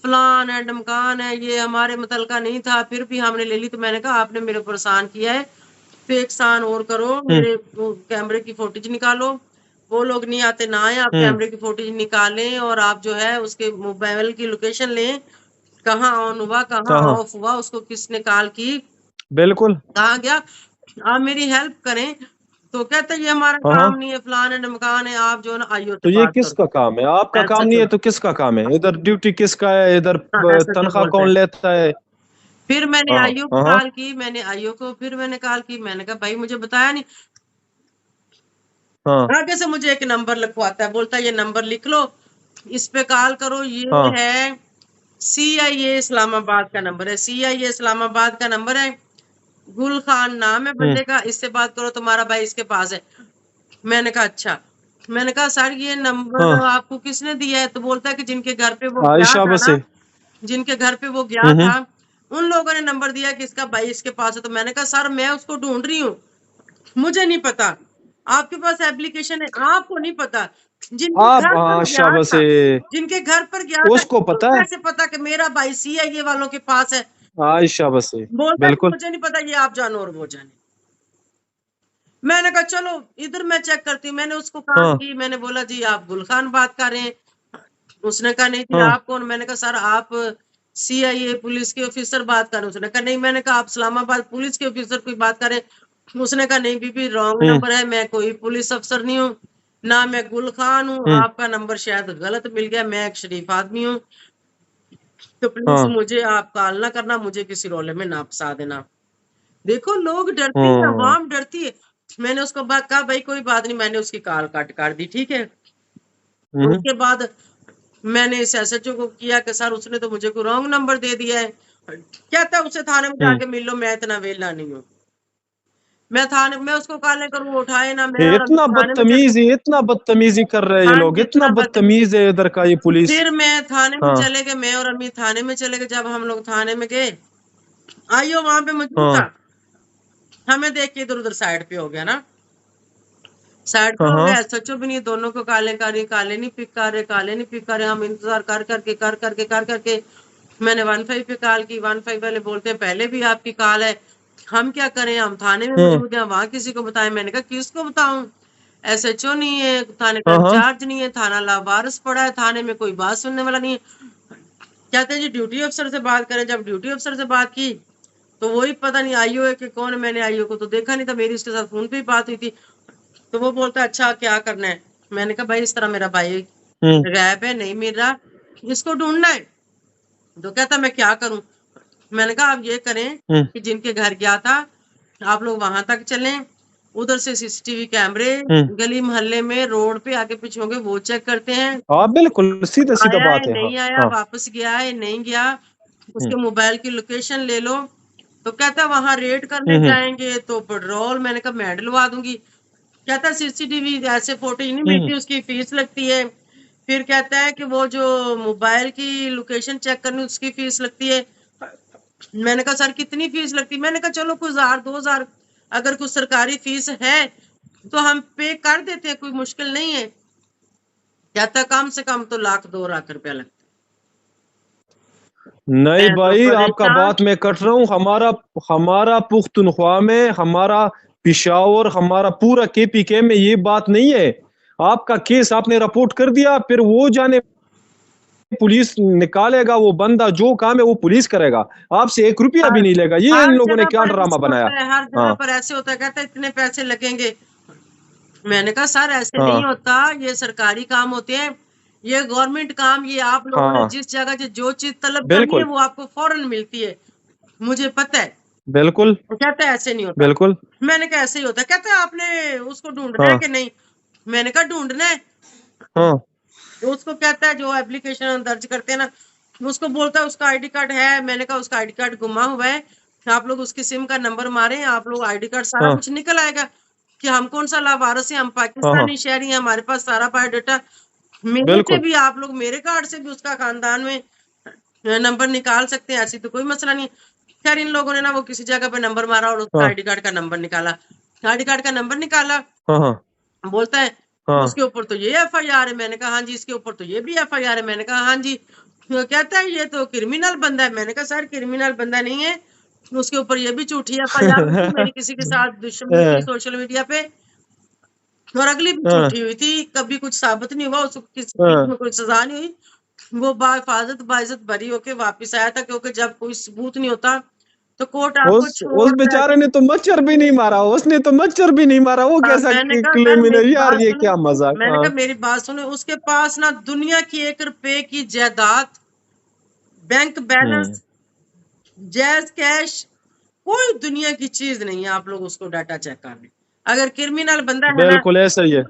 A: फलान है डमकान है, ये हमारे मुतलका नहीं था, फिर भी हमने ले ली। तो मैंने कहा आपने मेरे ऊपर एहसान किया है, तो एक एहसान और करो, मेरे कैमरे की फुटेज निकालो। वो लोग नहीं आते ना आए, आप
B: हम्म।
A: कैमरे की फुटेज निकालें और आप जो है उसके मोबाइल की लोकेशन लें, कहाँ ऑन हुआ कहाँ
B: हाँ हाँ
A: ऑफ हुआ, उसको किसने कॉल की,
B: बिल्कुल।
A: कहाँ गया, आप मेरी हेल्प करें। तो कहते ये हमारा
B: हाँ
A: काम
B: हाँ,
A: नहीं है, फलान है ढमकान है, आप जो है ना आईओ से
B: तो ये
A: बात करो।
B: किसका काम है? आपका
A: ऐसा
B: काम नहीं
A: क्यों?
B: है तो किसका काम है? इधर ड्यूटी किसका है? इधर
A: हाँ ऐसा क्यों
B: तनख्वाह
A: बोलते
B: कौन
A: हैं?
B: लेता है?
A: फिर मैंने
B: हाँ
A: आईओ को
B: हाँ हाँ
A: कॉल की, मैंने आईओ को फिर मैंने कॉल की, मैंने कहा भाई मुझे बताया नहीं।
B: हाँ
A: आगे से मुझे एक नंबर लिखवाता है, बोलता है ये नंबर लिख लो, इस पे कॉल करो, ये
B: हाँ।
A: है सीआईए इस्लामाबाद का नंबर है, सीआईए इस्लामाबाद का नंबर है, गुल खान नाम है
B: हम्म
A: बंदे का, इससे बात करो, तुम्हारा भाई इसके पास है। मैंने कहा अच्छा। मैंने कहा सर ये नंबर
B: हाँ,
A: आपको किसने दिया है? तो बोलता है कि जिनके घर पे वो गया
B: आयशा
A: था
B: बस
A: ना,
B: है।
A: जिनके घर पे वो गया
B: हम्म।
A: था, उन लोगों ने नंबर दिया कि इसका भाई इसके पास है। तो मैंने कहा सर मैं उसको ढूंढ रही हूँ, मुझे नहीं पता, आपके पास एप्लीकेशन है, आपको नहीं पता, जिनके
B: आप,
A: घर पर
B: आयशा
A: गया
B: बस
A: था,
B: है,
A: जिनके घर पर गया था,
B: उसको
A: इसको
B: पता है।
A: कैसे पता कि मेरा भाई सीआईए वालों के पास है?
B: आयशा बस है,
A: बोलता है कि
B: बिल्कुल।
A: मुझे नहीं पता, ये आप जानो और वो जाने। मैंने कहा चलो इधर मैं चेक करती हूँ। मैंने उसको कॉल
B: हाँ
A: की, मैंने बोला जी आप गुल खान बात कर रहे हैं? उसने कहा नहीं जी
B: हाँ
A: आप कौन? मैंने कहा सर आप सीआईए पुलिस के ऑफिसर बात कर रहे हैं। उसने कहा नहीं। मैंने कहा आप इस्लामाबाद पुलिस के ऑफिसर कोई बात करें? उसने कहा नहीं बीबी रॉन्ग
B: हम्म
A: नंबर है, मैं कोई पुलिस अफसर नहीं हूँ, ना मैं गुल खान हूँ,
B: हम्म।
A: आपका नंबर शायद गलत मिल गया, मैं एक शरीफ आदमी हूँ, तो प्लीज
B: हाँ
A: मुझे आप कॉल ना करना, मुझे किसी रोले में ना फंसा देना। देखो लोग डरते हैं,
B: हम्म
A: अवाम डरती है। मैंने उसको बात कहा भाई कोई बात नहीं, मैंने उसकी कॉल काट काट दी, ठीक है।
B: हम्म
A: उसके बाद मैंने इस एसएचओ को किया कि सर उसने तो मुझे कोई रॉन्ग नंबर दे दिया है। कहता है उसे थाने में
B: हम्म।
A: जाके मिल लो, मैं इतना वेला नहीं हूँ, मैं थाने में उसको कॉल करूँ वो उठाए ना, मैं
B: ये
A: और अमित
B: इतना
A: थाने में चले गए।
B: बदतमीजी, इतना बदतमीजी कर रहे हैं ये
A: हाँ
B: लोग,
A: जी
B: इतना
A: इतना बदतमीज।
B: बदतमीज है इधर का ये पुलिस।
A: फिर मैं थाने में
B: हाँ
A: चले गए, मैं और अमित थाने में चले गए। जब हम लोग थाने में गए, आइयो वहां पे मौजूद था,
B: हाँ
A: हमें देख के इधर उधर साइड पे हो गया ना, साइड पे
B: हाँ
A: हो
B: हाँ।
A: गया। एसएचओ भी नहीं, दोनों को काले कर रही, काले नहीं पिक कर रहे, काले नहीं पिक कर रहे। हम इंतजार कर करके मैंने 15 पे कॉल की। 15 वाले बोलते हैं पहले भी आपकी कॉल है, हम क्या करें, हम थाने में
B: हम्म।
A: मौजूद हैं, वहां किसी को बताएं? मैंने कहा किसको बताऊं, एसएचओ नहीं है, थाने का
B: हाँ हाँ।
A: इंचार्ज नहीं है, थाना लावारिस पड़ा है, थाने में कोई बात सुनने वाला नहीं है। कहते हैं जी ड्यूटी अफसर से बात करें। जब ड्यूटी अफसर से बात की तो वही पता नहीं आईओ है कि कौन है, मैंने आईओ को तो देखा नहीं था, मेरी उसके साथ फोन पे ही बात हुई थी। तो वो बोलता है अच्छा क्या करना है? मैंने कहा भाई इस तरह मेरा भाई
B: हम्म
A: गायब है, नहीं मिल रहा, इसको ढूंढना है। तो कहता मैं क्या करूं? मैंने कहा आप ये करें
B: हम्म
A: कि जिनके घर गया था आप लोग वहां तक चलें, उधर से सीसीटीवी कैमरे
B: हम्म।
A: गली मोहल्ले में रोड पे आगे पीछे होंगे वो चेक करते हैं,
B: हाँ बिल्कुल, सीधा सीधा
A: आया है
B: बात है। हाँ
A: नहीं आया,
B: हाँ।
A: वापस गया है नहीं गया,
B: हम्म
A: उसके मोबाइल की लोकेशन ले लो। तो कहता है वहां रेड करने
B: हम्म
A: जाएंगे तो पेट्रोल, मैंने कहा मैं डलवा दूंगी। कहता है सीसीटीवी ऐसे फोटो ही नहीं
B: हम्म
A: मिलती, उसकी फीस लगती है। फिर कहता है कि वो जो मोबाइल की लोकेशन चेक करनी उसकी फीस लगती है। मैंने कहा सर कितनी फीस लगती? मैंने कहा चलो कुछ 1000 2000 अगर कुछ सरकारी फीस है तो हम पे कर देते हैं, कोई मुश्किल नहीं है। कहता कम से कम तो 1 लाख 2 लाख रुपया लगता है।
B: नहीं
A: मैं तो
B: भाई, आपका
A: परेशान।
B: बात मैं कट रहा हूँ। हमारा हमारा पुख्तनख्वा में, हमारा पिशावर, हमारा पूरा केपीके में ये बात नहीं है। आपका केस आपने रिपोर्ट कर दिया, फिर वो जाने पुलिस निकालेगा, वो बंदा जो काम है वो पुलिस करेगा, आपसे 1 रुपया भी
A: हर
B: नहीं लेगा। ये इन
A: हर
B: लोगों ने
A: जगह
B: क्या
A: पर
B: ड्रामा
A: ऐसे
B: बनाया।
A: होता है, हर जगह
B: हाँ
A: पर ऐसे होता है। कहता है इतने पैसे लगेंगे। मैंने कहा सर ऐसे नहीं
B: हाँ
A: होता, ये सरकारी काम होते हैं, ये गवर्नमेंट काम, ये आप लोगों ने
B: हाँ
A: जिस जगह से जो चीज तलब करनी है
B: बिल्कुल
A: वो आपको फौरन मिलती है, मुझे पता है।
B: बिल्कुल
A: वो कहता है ऐसे नहीं होता।
B: बिल्कुल।
A: मैंने कहा ऐसे ही होता है। कहता है आपने उसको ढूंढना है
B: हाँ
A: कि नहीं? मैंने कहा ढूंढना है।
B: हाँ
A: तो उसको कहता है जो एप्लीकेशन दर्ज करते हैं ना, उसको बोलता है उसका आईडी कार्ड है। मैंने कहा उसका आईडी कार्ड गुमा हुआ है, आप लोग उसकी सिम का नंबर मारें, आप लोग आईडी कार्ड सारा
B: हाँ
A: कुछ निकल आएगा कि हम कौन सा लावारिस है, हम
B: हाँ
A: पाकिस्तानी
B: हाँ
A: शहरी हैं, हमारे पास सारा बायोडाटा। मेरे से
B: बिल्कुल।
A: भी आप लोग मेरे कार्ड से भी उसका खानदान में नंबर निकाल सकते हैं, ऐसी तो कोई मसला नहीं। खैर इन लोगों ने ना वो किसी जगह पे नंबर मारा और उसका
B: हाँ
A: आईडी कार्ड का नंबर निकाला। आईडी कार्ड का नंबर निकाला,
B: हाँ हाँ
A: बोलता है
B: हाँ
A: उसके ऊपर तो ये एफआईआर है। मैंने कहा हाँ जी। इसके ऊपर तो ये भी एफआईआर है। मैंने कहा हाँ जी। तो कहता है ये तो क्रिमिनल बंदा है। मैंने कहा सर क्रिमिनल बंदा नहीं है, उसके ऊपर ये भी झूठी एफआईआर हुई थी, मेरी किसी के साथ दुश्मनी थी
B: हाँ
A: सोशल मीडिया पे, और अगली भी
B: हाँ
A: झूठी हुई थी, कभी कुछ साबित नहीं हुआ, उसको किसी चीज
B: हाँ।
A: में कोई सजा नहीं हुई। वो बाहिफाजत बाइज्जत बरी होके वापिस आया था, क्योंकि जब कोई सबूत नहीं होता तो कोर्ट आपको
B: उस
A: छोड़ता है।
B: बेचारे ने तो मच्छर भी नहीं मारा, उसने तो मच्छर भी नहीं मारा, वो कैसा
A: मैंने कहा सर
B: क्रिमिनल
A: मेरी
B: यार,
A: बात
B: ये
A: सुनो।
B: क्या मजाक।
A: मैंने
B: हाँ
A: कहा मेरी बात सुनो, उसके पास ना दुनिया की 1 रुपए की जायदाद, बैंक
B: हम्म
A: बैलेंस, जैज कैश, कोई दुनिया की चीज नहीं है। आप लोग उसको डाटा चेक कर लें। अगर क्रिमिनल बंदा है ना,
B: बिल्कुल ऐसा ही है।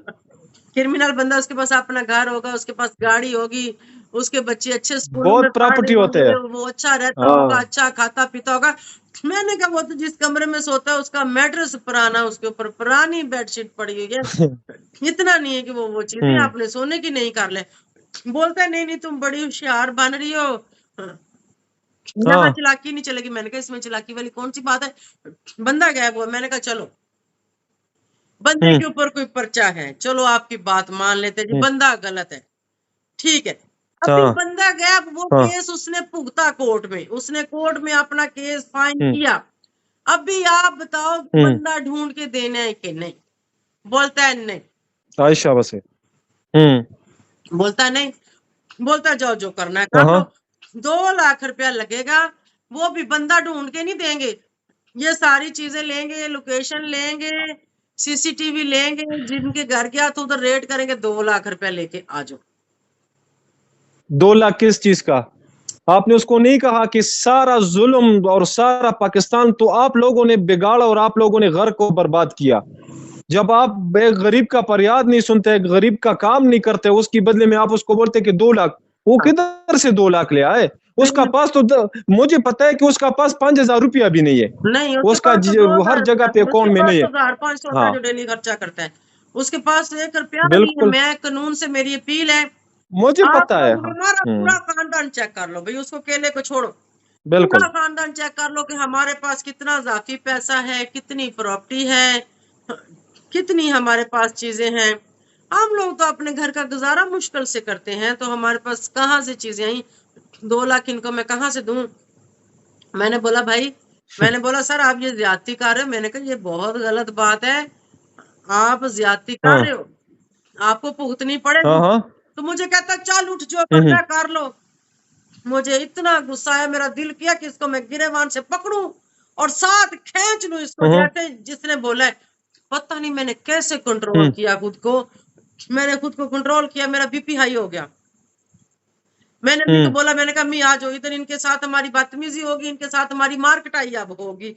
A: क्रिमिनल बंदा, उसके पास अपना घर होगा, उसके पास गाड़ी होगी, उसके बच्चे अच्छे स्कूलों में
B: बहुत
A: पढ़ रहे
B: प्रॉपर्टी होते
A: होंगे,
B: हैं।
A: वो अच्छा रहता होगा,
B: हाँ
A: अच्छा खाता पीता होगा। मैंने कहा वो तो जिस कमरे में सोता है उसका मैट्रेस पुराना, उसके ऊपर पुरानी बेडशीट पड़ी हुई है, इतना नहीं है कि वो चीजें
B: हम्म
A: आपने सोने की नहीं कर ले। बोलता है नहीं नहीं तुम बड़ी होशियार बन रही हो, यहाँ
B: हाँ
A: चालाकी नहीं चलेगी। मैंने कहा इसमें चालाकी वाली कौन सी बात है, बंदा गायब हुआ। मैंने कहा चलो बंदे
B: हम्म
A: के ऊपर कोई पर्चा है, चलो आपकी बात मान लेते जी,
B: हम्म,
A: बंदा गलत है, ठीक है। अभी
B: हाँ
A: बंदा गैप, वो
B: हाँ
A: केस उसने भुगता कोर्ट में, उसने कोर्ट में अपना केस फाइन
B: हम्म
A: किया। अभी आप बताओ
B: हम्म।
A: बंदा ढूंढ के देना है कि नहीं? बोलता है नहीं।
B: आयशा बस है।
A: बोलता है नहीं। बोलता है जाओ जो करना है
B: हाँ
A: कर लो।
B: हाँ
A: 2 लाख रुपया लगेगा, वो भी बंदा ढूंढ के नहीं देंगे। ये सारी चीजें लेंगे, लोकेशन लेंगे, सीसीटीवी लेंगे, जिनके घर गया तो उधर रेड करेंगे, 2 लाख रुपया लेके आ जाओ।
B: 2 लाख किस चीज का? आपने उसको नहीं कहा कि सारा जुल्म और सारा पाकिस्तान तो आप लोगों ने बिगाड़ा और आप लोगों ने घर को बर्बाद किया? जब आप एक गरीब का फरियाद नहीं सुनते, गरीब का काम नहीं करते, उसकी बदले में आप उसको बोलते कि 2 लाख, वो
A: हाँ।
B: किधर से 2 लाख ले आए? उसका
A: नहीं
B: पास तो मुझे पता है कि उसका पास 5,000 रुपया भी नहीं है।
A: नहीं, उसके
B: उसका
A: पास तो दो
B: हर
A: हजार
B: जगह
A: रुपया
B: पे
A: उसके
B: अकाउंट में
A: पास
B: नहीं
A: तो
B: है।
A: 1500 होता है
B: हाँ
A: जो डेली खर्चा करता है। उसके पास 1 रुपया नहीं है।
B: बिल्कुल
A: मैं कानून से मेरी अपील है,
B: मुझे
A: आप
B: पता है।
A: लोग
B: हाँ
A: हमारा पूरा खानदान चेक कर लो भाई, उसको अकेले को छोड़ो, पूरा
B: बिल्कुल।
A: खानदान चेक कर लो कि हमारे पास कितना जाफी पैसा है, कितनी प्रॉपर्टी है, कितनी हमारे पास चीजें हैं। हम लोग तो अपने घर का गुजारा मुश्किल से करते हैं, तो हमारे पास कहाँ से चीजें आई? 2 लाख इनको मैं कहाँ से दूं? मैंने बोला भाई, मैंने बोला सर आप ये ज्यादती कर रहे हो। मैंने कहा ये बहुत गलत बात है, आप ज्यादती कर
B: हाँ
A: रहे हो, आपको भुगतनी
B: हाँ
A: पड़ेगी।
B: हाँ
A: तो मुझे कहता चल उठ जो
B: हम्म
A: करना है कर लो। मुझे इतना गुस्सा आया, मेरा दिल किया कि इसको मैं गिरेबान से पकड़ूं और साथ खींच लूं इसको,
B: हम्म
A: जैसे जिसने बोला है। पता नहीं मैंने कैसे कंट्रोल
B: हम्म
A: किया खुद को, मैंने खुद को कंट्रोल किया, मेरा बीपी हाई हो गया। मैंने अम्मी को
B: हम्म
A: बोला, मैंने कहा अम्मी आ जाओ इधर, इनके साथ हमारी बदतमीजी होगी, इनके साथ हमारी मार कटाई अब होगी,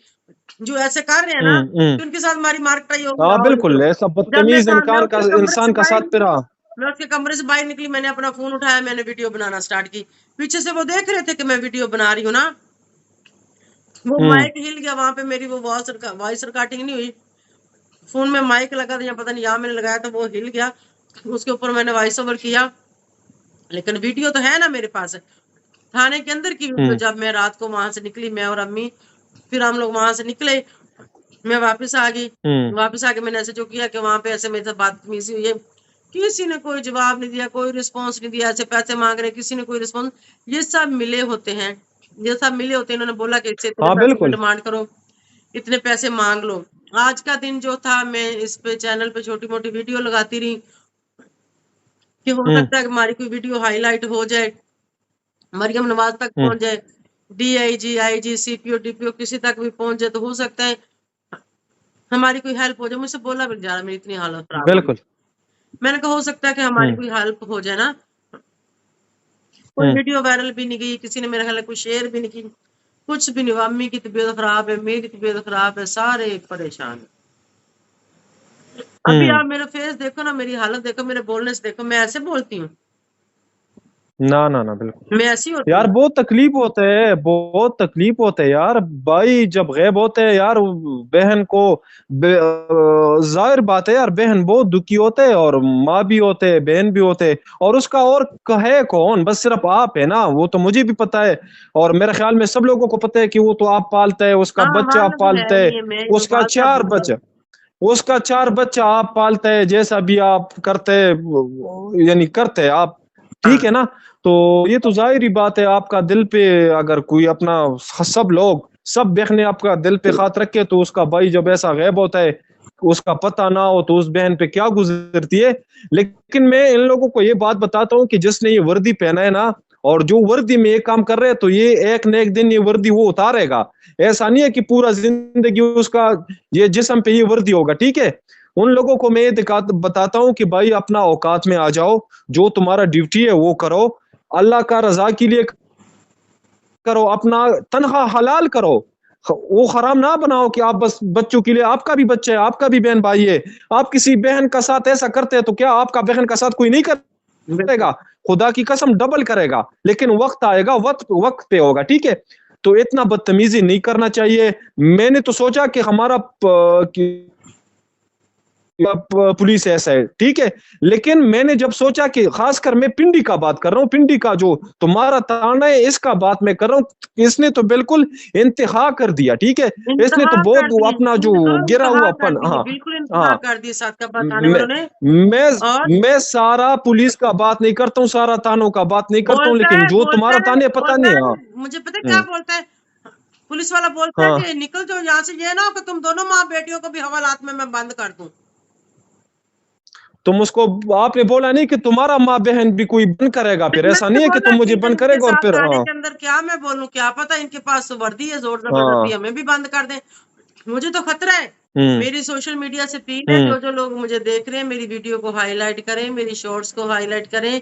A: जो ऐसे कर रहे हैं ना,
B: हम्म।
A: तो उनके साथ हमारी मार कटाई होगी,
B: हाँ
A: आओ
B: बिल्कुल,
A: इधर।
B: ऐसा
A: जब
B: बदतमीज
A: मैं
B: इंसान का
A: उसके कमरे से
B: इंसान का
A: बाहर
B: साथ पे
A: निकली,
B: रहा।
A: मैं उसके कमरे से बाहर निकली, मैंने अपना फोन उठाया, मैंने वीडियो बनाना स्टार्ट की। पीछे से वो देख रहे थे कि मैं वीडियो बना रही हूँ ना, वो
B: हम्म
A: माइक हिल गया, वहां पे मेरी वो वॉइस रिकॉर्डिंग नहीं हुई, फोन में माइक लगा था या पता नहीं यहाँ मैंने लगाया था, वो हिल गया, उसके ऊपर मैंने वॉइस ओवर किया, लेकिन वीडियो तो है ना मेरे पास। थाने के अंदर की वीडियो,
B: हम्म
A: जब मैं रात को वहां से निकली, मैं और अम्मी, फिर हम लोग वहां से निकले, मैं वापस आ गई।
B: हम्म
A: वापस आके मैंने ऐसे जो किया कि वहां पे ऐसे मेरे साथ बदतमीजी हुई है, किसी ने कोई जवाब नहीं दिया, कोई रिस्पॉन्स नहीं दिया, ऐसे पैसे मांग रहे, किसी ने कोई रिस्पॉन्स। ये सब मिले होते हैं, ये सब मिले होते हैं, इन्होंने बोला कि इससे इतने
B: हाँ
A: पैसे की
B: बिल्कुल।
A: डिमांड करो, इतने पैसे मांग लो। आज का दिन जो था, मैं इस पे चैनल पे छोटी मोटी वीडियो लगाती रही कि हो
B: हम्म
A: सकता है कि हमारी कोई वीडियो हाईलाइट हो जाए, मरियम नवाज तक
B: हम्म
A: पहुंच जाए, डीआईजी आईजी सीपीओ डीपीओ किसी तक भी पहुंच जाए, तो हो सकता है हमारी कोई हेल्प हो जाए। मुझसे बोला भी नहीं जा रहा, मेरी इतनी हालत खराब हो गई।
B: बिल्कुल।
A: मैंने कहा हो सकता है कि हमारी
B: हम्म
A: कोई हेल्प हो जाए ना। कोई
B: हम्म
A: वीडियो वायरल भी नहीं गई, किसी ने मेरे ख्याल कोई शेयर भी नहीं की, कुछ भी नहीं हुआ। अम्मी की तबीयत खराब है, मेरी तबीयत खराब है, सारे परेशान है। अभी आप मेरा फेस देखो ना, मेरी हालत देखो, मेरे बोलने से देखो, मैं ऐसे बोलती हूँ?
B: ना ना ना बिल्कुल
A: मैं ऐसी होती
B: यार,
A: हूँ?
B: बहुत तकलीफ होते है, बहुत तकलीफ होते है यार। भाई जब गैब होते हैं यार बहन को, जाहिर बात है यार, बहन बहुत दुखी होते है, और माँ भी होते है, बहन भी होते है, और उसका और है कौन? बस सिर्फ आप है ना, वो तो मुझे भी पता है, और मेरे ख्याल में सब लोगों को पता है कि वो तो आप पालते है, उसका
A: हाँ,
B: बच्चा आप
A: हमारा तो है
B: पालते है,
A: नहीं है, मैं ही तो
B: उसका
A: पालता
B: चार
A: बूढ़ा हूँ।
B: बच्चा उसका चार बच्चा आप पालते हैं, जैसा भी आप करते यानी करते आप, ठीक
A: हाँ,
B: है ना? तो ये तो जाहिर ही बात है, आपका दिल पे अगर कोई अपना, सब लोग, सब बहनें आपका दिल पे खात रखे, तो उसका भाई जब ऐसा गैब होता है, उसका पता ना हो, तो उस बहन पे क्या गुजरती है। लेकिन मैं इन लोगों को ये बात बताता हूँ कि जिसने ये वर्दी पहना है ना, और जो वर्दी में ये काम कर रहे हैं, तो ये एक न एक दिन ये वर्दी वो उतारेगा। ऐसा नहीं है कि पूरा जिंदगी उसका ये जिस्म पे ये वर्दी होगा, ठीक है? उन लोगों को मैं ये बताता हूँ कि भाई अपना औकात में आ जाओ, जो तुम्हारा ड्यूटी है वो करो, अल्लाह का रजा के लिए करो, अपना तनख्वाह हलाल करो, वो हराम ना बनाओ कि आप बस बच्चों के लिए, आपका भी बच्चा है, आपका भी बहन भाई है, आप किसी बहन का साथ ऐसा करते हैं, तो क्या आपका बहन का साथ कोई नहीं
A: बिल्कुल।
B: करेगा? खुदा की कसम डबल करेगा, लेकिन वक्त आएगा, वक्त वक्त पे होगा, ठीक है? तो इतना बदतमीजी नहीं करना चाहिए। मैंने तो सोचा कि हमारा पुलिस ऐसा है, ठीक है, लेकिन मैंने जब सोचा कि खासकर मैं पिंडी का बात कर रहा हूँ, पिंडी का जो तुम्हारा थाना है इसका बात मैं कर रहा हूँ, इसने तो बिल्कुल इंतहा कर दिया, ठीक है? इसने तो
A: इंतहा कर
B: बहुत
A: दी,
B: अपना जो
A: समझ लो,
B: गिरा
A: इंतहा
B: हुआ
A: कर
B: अपन,
A: दी,
B: हाँ
A: बिल्कुल इंतहा
B: हाँ,
A: कर दी सादकाबाद थाने
B: मैं
A: वालों ने।
B: मैं
A: और
B: मैं सारा पुलिस का बात नहीं करता हूँ, सारा थानों का बात नहीं करता हूँ, लेकिन जो
A: बोलता
B: तुम्हारा
A: है,
B: थाने पता
A: बोलता
B: नहीं है। हाँ।
A: है, मुझे पता है क्या बोलता है? पुलिस वाला बोलता है
B: हाँ,
A: कि निकल जाओ यहाँ से, ये ना हो कि तुम दोनों माँ बेटियों को भी हवालात में मैं बंद कर दूं।
B: तुम उसको, आपने बोला नहीं कि तुम्हारा माँ बहन भी कोई बंद करेगा? फिर ऐसा
A: मैंने
B: नहीं है कि
A: बोला
B: तुम मुझे
A: ठीक है,
B: बंद
A: इनके
B: करेगा और
A: साथ
B: फिर,
A: थाने
B: हाँ
A: के अंदर क्या मैं बोलूं, क्या पता इनके पास वर्दी है, जोर जबरदस्ती
B: हाँ,
A: हमें भी बंद कर दें। मुझे तो खतरा है।
B: हम्म
A: मेरी सोशल मीडिया से अपील है,
B: हम्म
A: जो जो लोग मुझे देख रहे हैं, मेरी वीडियो को हाईलाइट करें, मेरी शॉर्ट्स को हाईलाइट करें,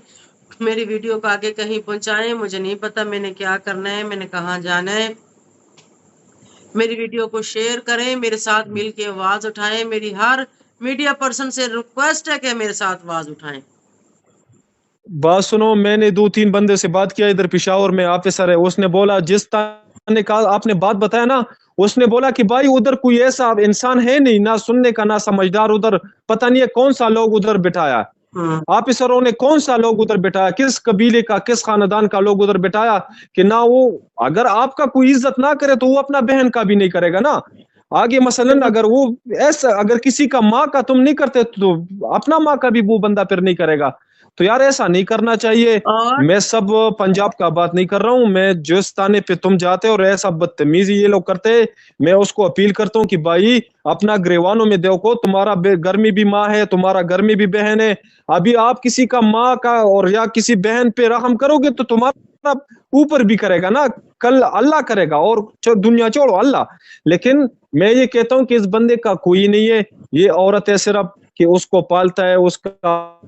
A: मेरी वीडियो को आगे कहीं पहुंचाएं। मुझे नहीं पता मैंने क्या करना है, मैंने कहाँ जाना है। मेरी वीडियो को शेयर करें, मेरे साथ मिलके आवाज उठाएं। मेरी हर मीडिया पर्सन से रिक्वेस्ट है कि मेरे साथ आवाज उठाएं।
B: बात सुनो, मैंने दो तीन बंदे से बात किया इधर पेशावर में, ऑफिसर है, उसने बोला, जिस ने कहा आपने बात बताया ना, उसने बोला कि भाई उधर कोई ऐसा इंसान है नहीं, ना सुनने का ना समझदार, उधर पता नहीं है कौन सा लोग उधर बिठाया,
A: हम्म।
B: ऑफिसरों ने कौन सा लोग उधर बिठाया, किस कबीले का, किस खानदान का लोग उधर बिठाया, कि ना वो, अगर आपका कोई इज्जत ना करे तो वो अपना बहन का भी नहीं करेगा ना। आगे मसलन अगर वो ऐसा, अगर किसी का माँ का तुम नहीं करते, तो अपना माँ का भी वो बंदा फिर नहीं करेगा। तो यार ऐसा नहीं करना चाहिए।
A: और
B: मैं सब पंजाब का बात नहीं कर रहा हूँ, मैं जिस थाने पे तुम जाते हो और ऐसा बदतमीजी ये लोग करते हैं, मैं उसको अपील करता हूँ कि भाई अपना गिरवानों में देखो, तुम्हारा घर में भी माँ है, तुम्हारा घर में भी बहन है। अभी आप किसी का माँ का और या किसी बहन पे रहम करोगे, तो तुम्हारा ऊपर भी करेगा ना, कल अल्लाह करेगा, और दुनिया छोड़ो अल्लाह। लेकिन मैं ये कहता हूँ कि इस बंदे का कोई नहीं है, ये औरत है सिर्फ, कि उसको पालता है, उसका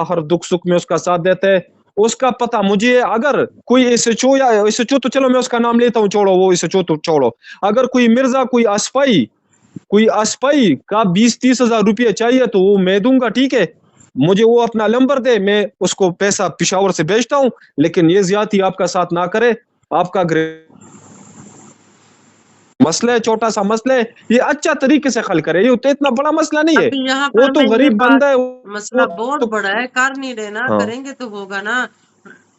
B: हर दुख सुख में उसका साथ देता है, उसका पता मुझे, अगर कोई एसएचओ, या एसएचओ तो चलो मैं उसका नाम लेता हूँ, छोड़ो वो एसएचओ तो छोड़ो, अगर कोई मिर्जा, कोई अस्पाई का 20-30 हजार रुपये चाहिए, तो वो मैं दूंगा, ठीक है? मुझे वो अपना नंबर दे, मैं उसको पैसा पिशावर से भेजता हूँ, लेकिन ये ज्यादती आपका साथ ना करे। आपका मसला है, छोटा सा मसला है, ये अच्छा तरीके से हल करे, ये तो इतना बड़ा मसला नहीं है,
A: अभी यहाँ
B: वो
A: पर
B: तो
A: मैं ये
B: गरीब
A: बात,
B: बंदा है, वो
A: मसला बहुत
B: तो,
A: बड़ा है, कर नहीं रहे ना,
B: हाँ
A: करेंगे तो होगा ना।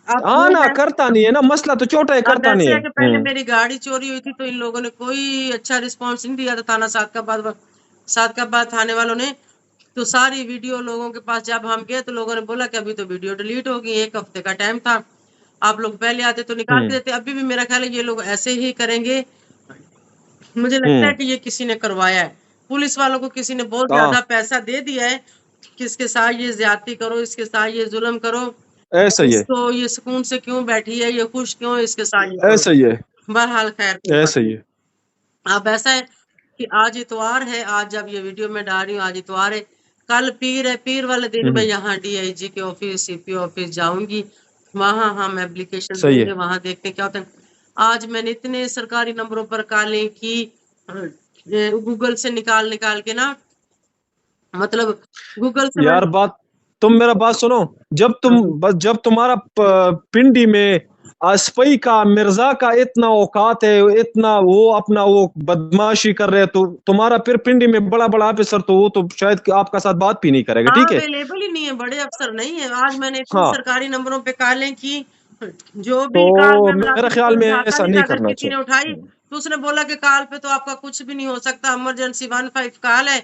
A: अब
B: हाँ
A: ये
B: ना,
A: है,
B: करता नहीं है ना, मसला तो छोटा है,
A: अब
B: करता नहीं
A: ऐसे
B: है।
A: है कि पहले मेरी गाड़ी चोरी हुई थी, तो इन लोगों ने कोई अच्छा रिस्पॉन्स नहीं दिया था, थाना सादकाबाद थाने वालों ने। तो सारी वीडियो लोगों के पास जब हम गए, तो लोगों ने बोला कि अभी तो वीडियो डिलीट होगी, 1 हफ्ते का टाइम था, आप लोग पहले आते तो निकाल के
B: हम्म
A: देते। अभी भी मेरा ख्याल है ये लोग ऐसे ही करेंगे। मुझे लगता है
B: हम्म
A: कि ये किसी ने करवाया है, पुलिस वालों को किसी ने बहुत ज्यादा
B: हाँ,
A: पैसा दे दिया है कि इसके साथ ये ज्यादती करो, इसके साथ ये जुल्म करो,
B: ऐसा ही है,
A: इसको ये सुकून से क्यों बैठी है, ये खुश क्यों है, इसके साथ ये करो।
B: ऐसा ही है,
A: बहरहाल खैर कोई बात
B: ऐसा ही
A: नहीं।
B: है।
A: अब ऐसा है कि आज इतवार है, आज जब ये वीडियो में डाल रही हूँ आज इतवार है, कल पीर है, पीर वाले दिन मैं
B: हम्म,
A: यहाँ डीआईजी के ऑफिस, सीपी ऑफिस जाऊंगी, वहां हम एप्लीकेशन
B: सही
A: देंगे,
B: है।
A: वहां देखते हैं क्या होता है। आज मैंने इतने सरकारी नंबरों पर कॉलें की, गूगल से निकाल निकाल के ना, मतलब गूगल से
B: यार बात, तुम मेरा बात सुनो। जब तुम्हारा पिंडी में अस्पई का मिर्जा का इतना औकात है, इतना वो अपना वो बदमाशी कर रहे हैं, तो तुम्हारा फिर पिंडी में बड़ा बड़ा ऑफिसर तो वो तो शायद कि आपका साथ बात भी नहीं करेगा,
A: हाँ
B: ठीक है।
A: अवेलेबल ही नहीं है, बड़े अफसर नहीं है। आज मैंने इतनी
B: हाँ,
A: सरकारी नंबरों पे कॉलें की, जो
B: तो
A: भी कॉल मैं
B: मेरे
A: मिलाती थी
B: ख्याल
A: कोई
B: में
A: उठाता
B: ऐसा
A: नहीं
B: नहीं
A: था। अगर
B: करना
A: किसी ने उठाई
B: चाहिए।
A: तो उसने बोला कि कॉल पे तो आपका कुछ भी नहीं हो सकता, इमरजेंसी 15 कॉल है,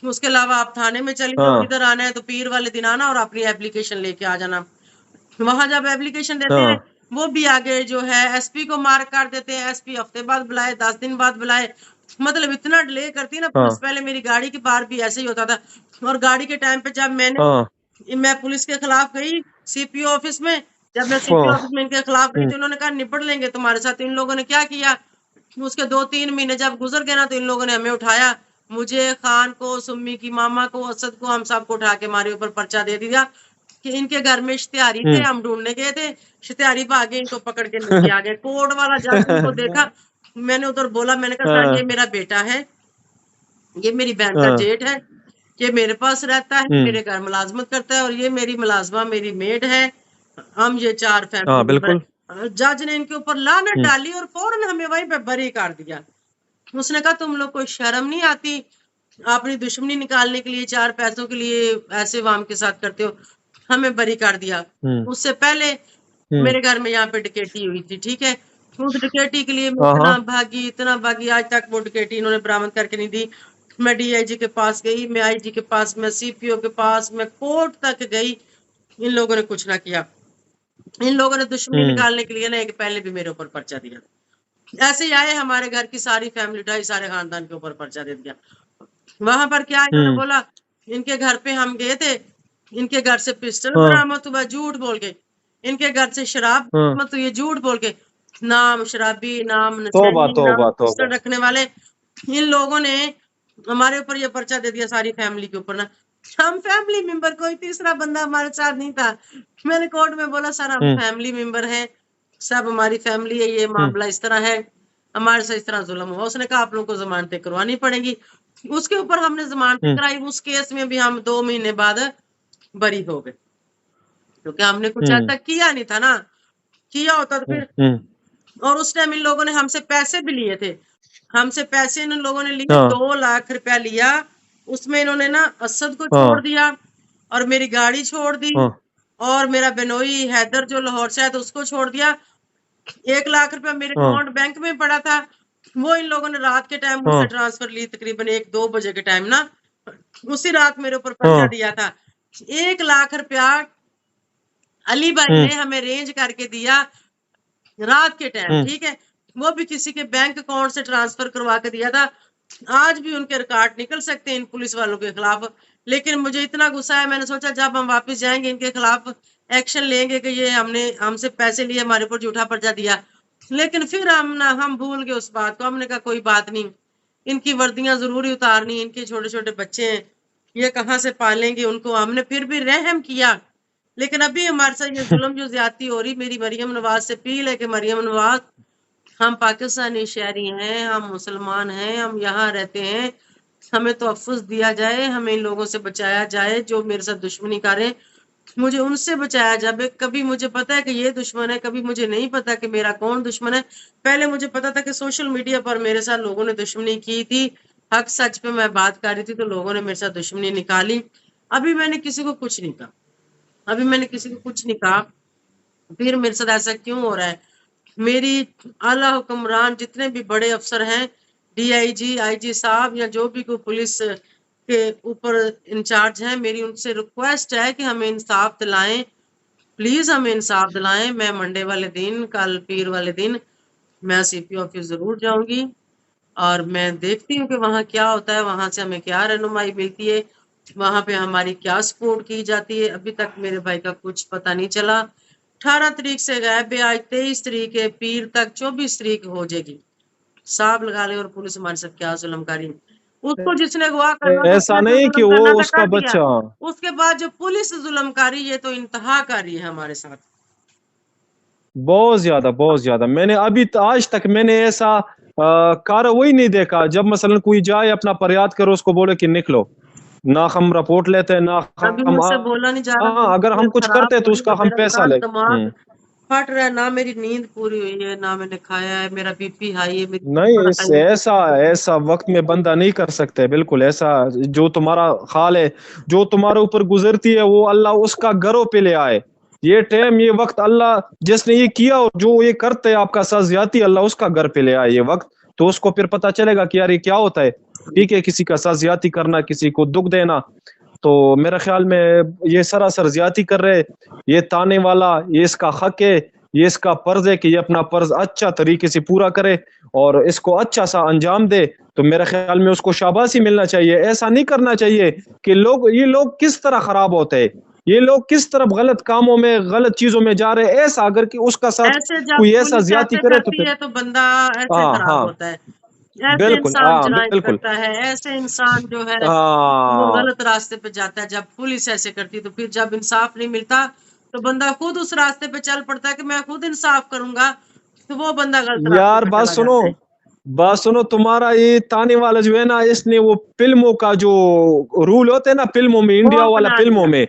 A: उसके अलावा आप थाने में चली जाओ,
B: हाँ
A: इधर आना है तो पीर वाले दिन आना और अपनी एप्लीकेशन लेके आ जाना। वहां जब एप्लीकेशन देते हैं,
B: हाँ
A: वो भी आगे जो है एसपी को मार्क कर देते हैं, एसपी हफ्ते बाद बुलाए, 10 दिन बाद बुलाए, मतलब इतना डिले करती है ना पुलिस।
B: हाँ
A: पहले मेरी गाड़ी के बाहर भी ऐसे ही होता था। और गाड़ी के टाइम पे जब
B: हाँ
A: मैं पुलिस के खिलाफ गई सीपीओ ऑफिस में, जब मैं सीपीओ
B: हाँ,
A: ऑफिस में इनके खिलाफ गई
B: हम्म,
A: तो इन्होंने कहा निपट लेंगे तुम्हारे साथ। इन लोगों ने क्या किया, उसके 2-3 महीने जब गुजर गए ना, तो इन लोगों ने हमें उठाया, मुझे, खान को, सुम्मी की मामा को, असद को, हम सबको उठा के हमारे ऊपर पर्चा दे दिया कि इनके घर में इश्तिहारी थे,
B: हम्म,
A: हम ढूंढने गए थे, इश्तिहारी भागे, इनको पकड़ के लेके आ गए। कोर्ट वाला जज इनको देखा, मैंने उधर बोला, मैंने कहा सर ये
B: हाँ
A: मेरा बेटा है, ये मेरी बहन का
B: हाँ,
A: जेठ है, ये मेरे पास रहता है,
B: हम्म,
A: मेरे घर मुलाजमत करता है, और ये मेरी मुलाजमा मेरी मेड है, हम ये 4 फैमिली
B: हाँ
A: मेंबर
B: बिल्कुल,
A: है। जज ने इनके ऊपर लानत
B: हम्म,
A: डाली और फौरन हमें वहीं पे बरी कर दिया। उसने कहा तुम लोग कोई शर्म नहीं आती, अपनी दुश्मनी निकालने के लिए 4 पैसों के लिए ऐसे वाम के साथ करते हो। हमें बरी कर दिया।
B: हम्म,
A: उससे पहले
B: हम्म,
A: मेरे घर में यहाँ पे डकैती हुई थी, ठीक है। उस डकैती के लिए मैं
B: हाँ हाँ,
A: इतना भागी, आज तक वो डकैती इन्होंने बरामद करके नहीं दी। मैं डीआईजी के पास गई, मैं आईजी के पास, मैं सीपीओ के पास, मैं कोर्ट तक गई, इन लोगों ने कुछ ना किया। इन लोगों ने दुश्मनी
B: हम्म,
A: निकालने के लिए ना एक पहले भी मेरे ऊपर पर्चा दिया। ऐसे ही आए, हमारे घर की सारी फैमिली उठाई, सारे खानदान के ऊपर पर्चा दे दिया। वहां पर क्या इन्होंने
B: हम्म,
A: बोला, इनके घर पे हम गए थे, इनके घर से पिस्टल
B: हाँ
A: बरामद हुआ, झूठ बोल के। इनके घर से शराब
B: हाँ,
A: बरामद हुई, झूठ बोल के। नाम शराबी, नाम
B: तौबा
A: नशेड़ी, नाम
B: तौबा
A: पिस्टल
B: तौबा।
A: रखने वाले, इन लोगों ने हमारे ऊपर ये पर्चा दे दिया, सारी फैमिली के ऊपर ना। हम फैमिली मेंबर, कोई तीसरा बंदा हमारे साथ नहीं था। मैंने कोर्ट में बोला सर हम
B: हम्म,
A: फैमिली मेंबर हैं, सब हमारी फैमिली है, ये
B: हम्म,
A: मामला इस तरह है, हमारे साथ इस तरह जुल्म हुआ। उसने कहा आप लोगों को जमानतें करवानी पड़ेगी। उसके ऊपर हमने जमानतें
B: हम्म,
A: कराई, उस केस में भी हम 2 महीने बाद बरी हो गए, क्योंकि हमने कुछ
B: हम्म,
A: ऐसा किया नहीं था ना। किया होता तो फिर।
B: हम्म,
A: और उस टाइम इन लोगों ने हमसे पैसे भी लिए थे, हमसे पैसे इन लोगों ने लिए,
B: हाँ
A: 2 लाख रुपया लिया। उसमें इन्होंने ना असद को छोड़
B: हाँ
A: दिया और मेरी गाड़ी छोड़ दी,
B: हाँ,
A: और मेरा बेनोई हैदर जो लाहौर से आया था उसको छोड़ दिया। 1 लाख रुपया मेरे
B: हाँ
A: अकाउंट बैंक में पड़ा था, वो इन लोगों ने रात के टाइम मुझसे
B: हाँ,
A: ट्रांसफर ली, तकरीबन 1-2 बजे के टाइम ना, उसी रात मेरे ऊपर पर्चा
B: हाँ,
A: दिया था। 1 लाख रुपया अली भाई
B: हम्म,
A: ने हमें रेंज करके दिया रात के टाइम,
B: हम्म,
A: ठीक है। वो भी किसी के बैंक अकाउंट से ट्रांसफर करवा के दिया था। आज भी उनके रिकॉर्ड निकल सकते हैं इन पुलिस वालों के खिलाफ। लेकिन मुझे इतना गुस्सा है, मैंने सोचा जब हम वापस जाएंगे इनके खिलाफ एक्शन लेंगे कि ये हमने हमसे पैसे लिए, हमारे ऊपर झूठा पर्चा दिया। लेकिन फिर हम भूल गए उस बात को। हमने कहा कोई बात नहीं, इनकी वर्दियां जरूरी उतारनी, इनके छोटे छोटे बच्चे हैं, ये कहाँ से पालेंगे उनको। हमने फिर भी रहम किया। लेकिन अभी हमारे साथ ये जुल्म जो ज्यादती हो रही, मेरी मरियम नवाज से अपील है कि मरियम नवाज, हम पाकिस्तानी शहरी हैं, हम मुसलमान हैं, हम यहाँ रहते हैं, हमें तो अफसोस दिया जाए, हमें इन लोगों से बचाया जाए जो मेरे साथ दुश्मनी करें, मुझे उनसे बचाया जाए। कभी मुझे पता है कि ये दुश्मन है, कभी मुझे नहीं पता कि मेरा कौन दुश्मन है। पहले मुझे पता था कि सोशल मीडिया पर मेरे साथ लोगों ने दुश्मनी की थी, हक सच पे मैं बात कर रही थी तो लोगों ने मेरे साथ दुश्मनी निकाली। अभी मैंने किसी को कुछ नहीं कहा, अभी मैंने किसी को कुछ नहीं कहा। फिर मेरे साथ ऐसा क्यों हो रहा है? मेरी आला हुक्मरान जितने भी बड़े अफसर हैं, डीआईजी, आईजी साहब, या जो भी कोई पुलिस के ऊपर इंचार्ज हैं, मेरी उनसे रिक्वेस्ट है कि हमें इंसाफ दिलाएं, प्लीज हमें इंसाफ दिलाएं। मैं मंडे वाले दिन, कल पीर वाले दिन, मैं सीपी ऑफिस जरूर जाऊंगी और मैं देखती हूँ कि वहां क्या होता है, वहां से हमें क्या रहनुमाई मिलती है, वहां पे हमारी क्या सपोर्ट की जाती है। अभी तक मेरे भाई का कुछ पता नहीं चला। 18 तारीख से गायब है, आज 23 तारीख है, पीर तक 24 तारीख हो जाएगी। साहब लगा ले और पुलिस हमारे साथ क्या जुल्म करी। उसको जिसने अगवा करना था,
B: ऐसा
A: उसने जो
B: नहीं कि
A: जुल्म
B: वो
A: करना था
B: उसका
A: कर दिया।
B: बच्चा।
A: उसके बाद जो पुलिस जुल्म करी, ये तो इंतहा करी है हमारे साथ।
B: बहुत ज्यादा, बहुत ज्यादा। मैंने आज तक मैंने ऐसा कार्रवाई नहीं देखा जब मसलन कोई जाए अपना फरियाद करो उसको बोले कि निकलो। ना हम रिपोर्ट लेते हैं ना
A: अभी
B: हम
A: मुझसे बोला नहीं जा रहा,
B: हाँ,
A: मेरी
B: अगर हम
A: तबीयत
B: कुछ
A: खराब
B: करते
A: हो
B: तो
A: रही
B: उसका
A: है,
B: हम
A: मेरा
B: पैसा
A: सारा
B: ले।
A: दिमाग फट रहा है, ना मेरी नींद पूरी हुई है, ना मैंने खाया है, मेरा बीपी हाई है, मेरी
B: नहीं,
A: बड़ा
B: इस
A: टाइम।
B: ऐसा ऐसा वक्त में बंदा नहीं कर सकते, बिल्कुल ऐसा। जो तुम्हारा हाल है, जो तुम्हारे ऊपर गुजरती है, वो अल्लाह उसका घरों पे ले आए। ये टाइम, ये वक्त अल्लाह जिसने ये किया और जो ये करते है आपका साथ ज्यादती, अल्लाह उसका घर पे ले आए ये वक्त। तो उसको फिर पता चलेगा कि यार ये क्या होता है। ठीक है, किसी का साथ ज्यादती करना, किसी को दुख देना, तो मेरे ख्याल में ये सरासर ज्यादती कर रहे। ये ताने वाला, ये इसका हक है, ये इसका फर्ज है कि ये अपना फर्ज अच्छा तरीके से पूरा करे और इसको अच्छा सा अंजाम दे। तो मेरे ख्याल में उसको शाबाशी मिलना चाहिए। ऐसा नहीं करना चाहिए कि ये लोग किस तरह खराब होते हैं, ये लोग किस तरफ गलत कामों में, गलत चीजों में जा रहे हैं। ऐसा अगर कि उसका साथ
A: ऐसे जब
B: कोई ऐसा
A: पुलिस
B: ज्यादती
A: ऐसे
B: करे तो
A: करती
B: फिर
A: है तो बंदा ऐसे
B: हाँ
A: खराब
B: हाँ,
A: होता है। ऐसे
B: बिल्कुल,
A: इंसान
B: हाँ
A: जराइम
B: बिल्कुल,
A: करता है, ऐसे इंसान जो है वो
B: हाँ
A: गलत रास्ते पे जाता है। जब पुलिस ऐसे करती है तो फिर जब इंसाफ नहीं मिलता तो बंदा खुद उस रास्ते पे चल पड़ता है कि मैं खुद इंसाफ करूंगा, तो वो बंदा गलत रास्ते
B: यार
A: पे
B: बात
A: चला
B: सुनो,
A: जाता है।
B: बात सुनो, तुम्हारा ये ताने वाला जो है ना, इसने वो फिल्मों का जो रूल होते हैं ना फिल्मों में,
A: वो
B: इंडिया वाला
A: अपना
B: फिल्मों
A: लिया।
B: में,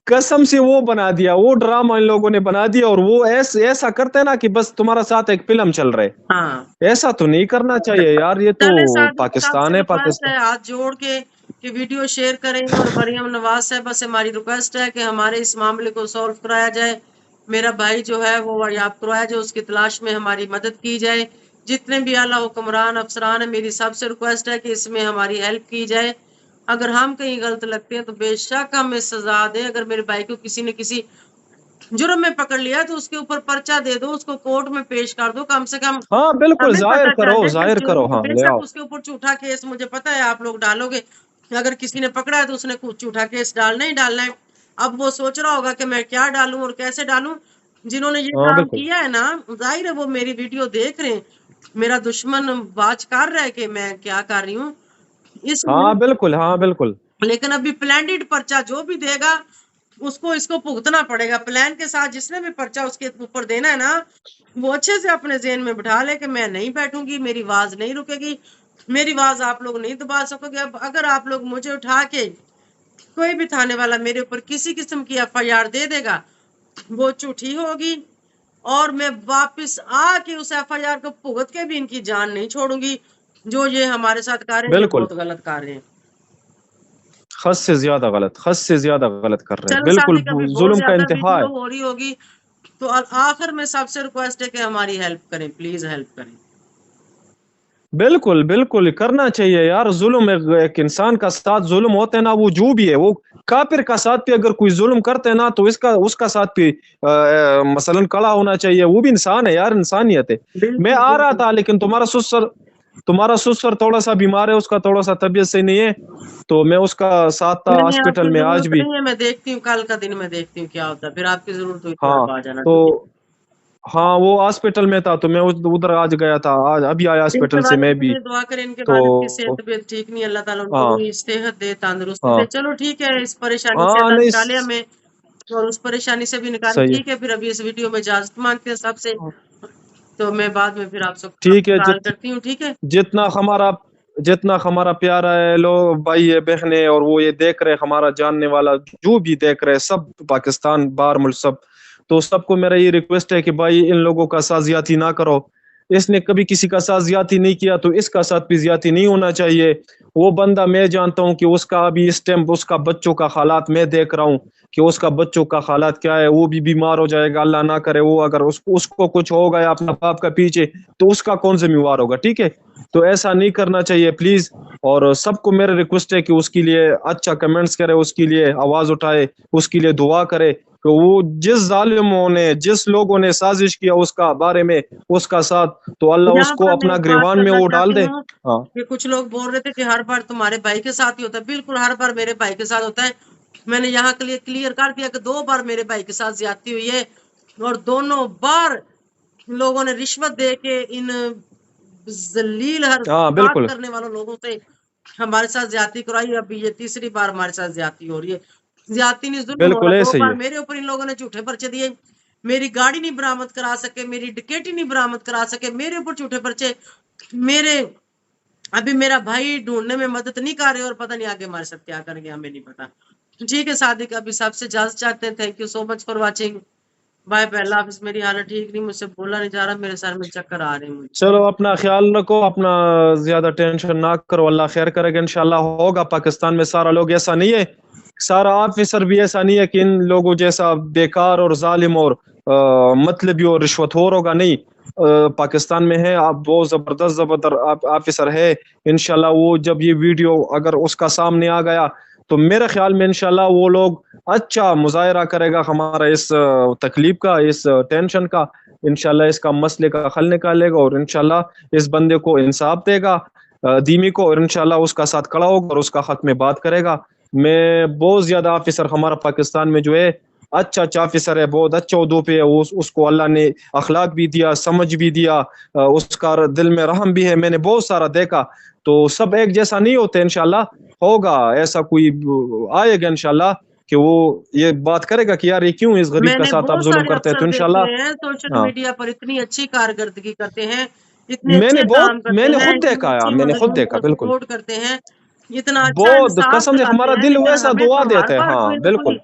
B: कसम से वो बना दिया, वो ड्रामा इन लोगों ने बना दिया। और वो ऐसा करते हैं ना कि बस तुम्हारा साथ एक फिल्म चल रहे।
A: हाँ,
B: ऐसा तो नहीं करना चाहिए यार, ये तो
A: चले साहब,
B: पाकिस्तान
A: सबसे
B: है,
A: रिक्वेस्ट
B: पाकिस्तान।
A: है हाथ जोड़ के कि वीडियो शेयर करें, और मरियम नवाज साहब से हमारी रिक्वेस्ट है कि हमारे इस मामले को सॉल्व कराया जाए। मेरा भाई जो है वो याब करवाया जो उसकी तलाश में हमारी मदद की जाए। जितने भी आला हुक्मरान अफसरान है, मेरी सबसे रिक्वेस्ट है कि इसमें हमारी हेल्प की जाए। अगर हम कहीं गलत लगते हैं तो बेशक हमें सजा दें। अगर मेरे भाई को किसी ने किसी जुर्म में पकड़ लिया तो उसके ऊपर पर्चा दे दो, उसको कोर्ट में पेश कर दो, कम से कम
B: हाँ बिल्कुल,
A: हमें
B: जाहिर
A: पता चल
B: करो,
A: जाए कि
B: जाहिर करो, हाँ ले
A: बेशक
B: आओ।
A: उसके ऊपर झूठा केस, मुझे पता है आप लोग डालोगे। अगर किसी ने पकड़ा है तो उसने कुछ झूठा केस डालना ही डालना है। अब वो सोच रहा होगा कि मैं क्या डालूं और कैसे डालूं। जिन्होंने ये
B: हाँ
A: काम
B: बिल्कुल,
A: किया है ना, जाहिर है वो मेरी वीडियो देख रहे हैं, मेरा दुश्मन वाच कर रहा है कि मैं क्या कर रही हूँ इसलिए।
B: हाँ बिल्कुल, हाँ बिल्कुल।
A: लेकिन अभी प्लानिड पर्चा जो भी देगा उसको इसको भुगतना पड़ेगा। प्लान के साथ जिसने भी पर्चा उसके ऊपर देना है ना, वो अच्छे से अपने जेहन में बिठा ले कि मैं नहीं बैठूंगी, मेरी आवाज नहीं रुकेगी, मेरी आवाज आप लोग नहीं दबा सकोगे। अब अगर आप लोग मुझे उठा के कोई भी थाने वाला मेरे ऊपर किसी किस्म की एफआईआर दे देगा, वो झूठी होगी, और मैं वापस आके उस एफआईआर को भुगत के भी इनकी जान नहीं छोड़ूंगी। जो ये हमारे साथ कर रहे हैं ये
B: बिल्कुल,
A: बहुत गलत कर रहे हैं।
B: हद से ज्यादा गलत, हद से ज्यादा गलत कर रहे हैं,
A: चलो
B: बिल्कुल।
A: साथी, कभी बहुत
B: जुल्म का
A: ज्यादा
B: इंतहा
A: वीडियो
B: है।
A: हो रही होगी तो आखिर में सबसे रिक्वेस्ट है कि हमारी हेल्प करें, प्लीज हेल्प करें।
B: बिल्कुल बिल्कुल करना चाहिए यार। जुल्म एक इंसान का साथ जुल्म होते हैं ना, वो जो भी है, वो काफिर का साथ भी अगर कोई जुल्म करते हैं ना, तो इसका उसका साथ भी मसलन कड़ा होना चाहिए। वो भी इंसान है यार, इंसानियत है। मैं
A: बिल्कुल
B: आ रहा
A: बिल्कुल।
B: था, लेकिन तुम्हारा ससुर थोड़ा सा बीमार है, उसका थोड़ा सा तबीयत सही नहीं है, तो मैं उसका साथ था
A: नहीं नहीं,
B: हॉस्पिटल
A: आपकी
B: में आज
A: जरूरत
B: भी।
A: नहीं है, मैं देखती हूँ कल का दिन मैं देखती हूँ क्या होता है, फिर आपकी जरूरत हुई तो
B: हाँ
A: आप आ जाना,
B: तो,
A: ठीक है।
B: हाँ वो हॉस्पिटल में था, तो मैं उधर आज गया था, आज अभी आया
A: इनके
B: हॉस्पिटल से
A: वालिद
B: मैं
A: के
B: भी।
A: लिए दुआ करें, इनके
B: तो
A: वालिद की सेहत तबीयत ठीक नहीं, अल्लाह ताला उनको
B: हाँ
A: भी सेहत दे, तंदुरुस्ती दे।
B: हाँ
A: चलो ठीक है, इस परेशानी से
B: हाँ,
A: अल्लाह
B: नहीं
A: निकाले हमें, और उस परेशानी से भी निकाले।
B: सही है।
A: ठीक है, फिर अभी इस वीडियो में इजाजत मांगते हैं सबसे, तो मैं बाद में फिर
B: ठीक है,
A: आपको कॉल करती हूँ, ठीक है।
B: जितना हमारा जितना हमारा प्यारा है लो भाई है, बहने, और वो ये देख रहे, हमारा जानने वाला जो भी देख रहे, सब पाकिस्तान बाहर मुल्क सब, तो सबको मेरा ये रिक्वेस्ट है कि भाई इन लोगों का साथ ज्यादती ना करो। इसने कभी किसी का साथ ज्यादती नहीं किया, तो इसका साथ भी ज्यादती नहीं होना चाहिए। वो बंदा, मैं जानता हूँ कि उसका अभी इस टाइम उसका बच्चों का हालात मैं देख रहा हूँ कि उसका बच्चों का हालात क्या है। वो भी बीमार हो जाएगा, अल्लाह ना करे, वो अगर उसको कुछ हो गया अपना बाप का पीछे, तो उसका कौन जिम्मेवार होगा। ठीक है, तो ऐसा नहीं करना चाहिए प्लीज। और सबको मेरा रिक्वेस्ट है कि उसके लिए अच्छा कमेंट्स करे, उसके लिए आवाज उठाए, उसके लिए दुआ करे कि वो जिस जालिमों ने, जिस लोगों ने साजिश किया उसका बारे में, उसका साथ, तो अल्लाह
A: यहाँ
B: उसको
A: पर मैं
B: अपना
A: एक बात
B: गिरवान में
A: करना
B: वो डाल
A: चाहती
B: दे।
A: हूँ
B: हाँ
A: कि कुछ लोग बोल रहे थे कि हर बार तुम्हारे भाई के साथ ही होता है। बिल्कुल हर बार मेरे भाई के साथ होता है। मैंने यहाँ के लिए क्लियर कर दिया कि 2 बार मेरे भाई के साथ ज्यादती हुई है, और दोनों बार लोगों ने रिश्वत दे के इन जलील
B: हाँ
A: हरकत
B: बिल्कुल
A: करने वालों लोगों से हमारे साथ ज्यादती कराई। अभी ये तीसरी बार हमारे साथ ज्यादती हो रही है। ज्यादती नहीं, जुल्म हो रहा
B: बिल्कुल
A: है। 2
B: ऐसे ही
A: बार
B: है।
A: मेरे ऊपर इन लोगों ने झूठे पर्चे दिए, मेरी गाड़ी नहीं बरामद करा सके, मेरी डिकेटी नहीं बरामद करा सके, मेरे ऊपर झूठे पर्चे, मेरे अभी मेरा भाई ढूंढने में मदद नहीं कर रहे और पता नहीं आगे हमारे साथ क्या करेंगे, हमें नहीं पता। ठीक है सादिक, अभी सबसे इजाजत चाहते हैं। Thank you so much for watching. Bye bye, अल्लाह हाफिज। मेरी हालत ठीक नहीं, मुझसे बोला नहीं जा रहा, मेरे सर में चक्कर आ रहे हैं मुझे।
B: चलो अपना ख्याल रखो, अपना ज्यादा टेंशन ना करो, अल्लाह खैर करेगा, इंशाल्लाह होगा। पाकिस्तान में सारा लोग ऐसा नहीं है, सारा ऑफिसर भी ऐसा नहीं है कि इन लोगों जैसा बेकार और जालिम और मतलबी और रिश्वतखोर होगा, नहीं। पाकिस्तान में है, आप बहुत जबरदस्त ऑफिसर है। इंशाल्लाह वो जब ये वीडियो अगर उसका सामने आ गया तो मेरे ख्याल में इंशाल्लाह वो लोग अच्छा मुजाहरा करेगा हमारा इस तकलीफ का, इस टेंशन का। इंशाल्लाह इसका मसले का हल निकालेगा और इंशाल्लाह इस बंदे को इंसाफ देगा, दीमी को, और इंशाल्लाह उसका साथ खड़ा होगा और उसका हक में बात करेगा। मैं बहुत ज्यादा ऑफिसर हमारा पाकिस्तान में जो है अच्छा अच्छा ऑफिसर है, बहुत अच्छे उहदों पे है, उसको अल्लाह ने अखलाक भी दिया, समझ भी दिया, उसका दिल में रहम भी है, मैंने बहुत सारा देखा। तो सब एक जैसा नहीं होते, इंशाल्लाह होगा ऐसा कोई आएगा इंशाल्लाह कि वो ये बात करेगा कि यार ये क्यों इस गरीब का
A: मैंने
B: साथ आप
A: बहुत
B: जुल्म
A: सारे
B: करते हैं,
A: अफसर
B: तो
A: देखे
B: इंशाल्लाह।
A: हैं सोशल
B: हाँ,
A: मीडिया पर, इतनी अच्छी कारकर्दगी करते हैं, इतने अच्छे काम करते
B: मैंने
A: हैं,
B: खुद
A: इतनी
B: देखा है,
A: अच्छी
B: मैंने खुद
A: मजलूम
B: देखा,
A: को
B: बिल्कुल।
A: सपोर्ट करते हैं, इतना अच्छा
B: बहुत
A: इंसाफ
B: कसम से
A: दिलाते
B: हमारा
A: हैं,
B: दिल
A: लेकिन
B: वैसा
A: हमें
B: दुआ
A: तो हर
B: देते हैं।
A: बात
B: हाँ
A: में तो कोई
B: बिल्कुल।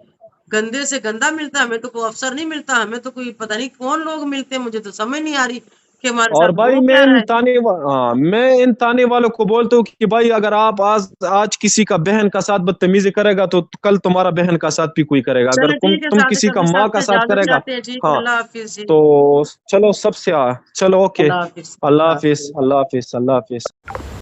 A: गंदे से गंदा मिलता है, हमें तो कोई अफसर नहीं मिलता, हमें तो कोई पता नहीं कौन लोग मिलते हैं, मुझे तो समझ नहीं आ रही कि हमारे
B: और
A: साथ
B: भाई
A: हो क्या रहा है।
B: मैं इन ताने वालों को बोलता हूँ कि भाई अगर आप आज किसी का बहन का साथ बदतमीजी करेगा तो कल तुम्हारा बहन का साथ भी कोई करेगा, अगर
A: चलो
B: तुम
A: ठीक है
B: तुम
A: सादिक,
B: किसी का
A: अभी
B: माँ का
A: सबसे
B: साथ
A: इजाजत
B: करेगा।
A: चाहते हैं। ठीक है,
B: हाँ,
A: अल्लाह हाफिज जी।
B: तो चलो सबसे चलो ओके।
A: अल्लाह हाफिज,
B: अल्लाह
A: अल्लाह
B: हाफिज,
A: हाफिज।
B: अल्लाह हाफिज, अल्लाह हाफिज।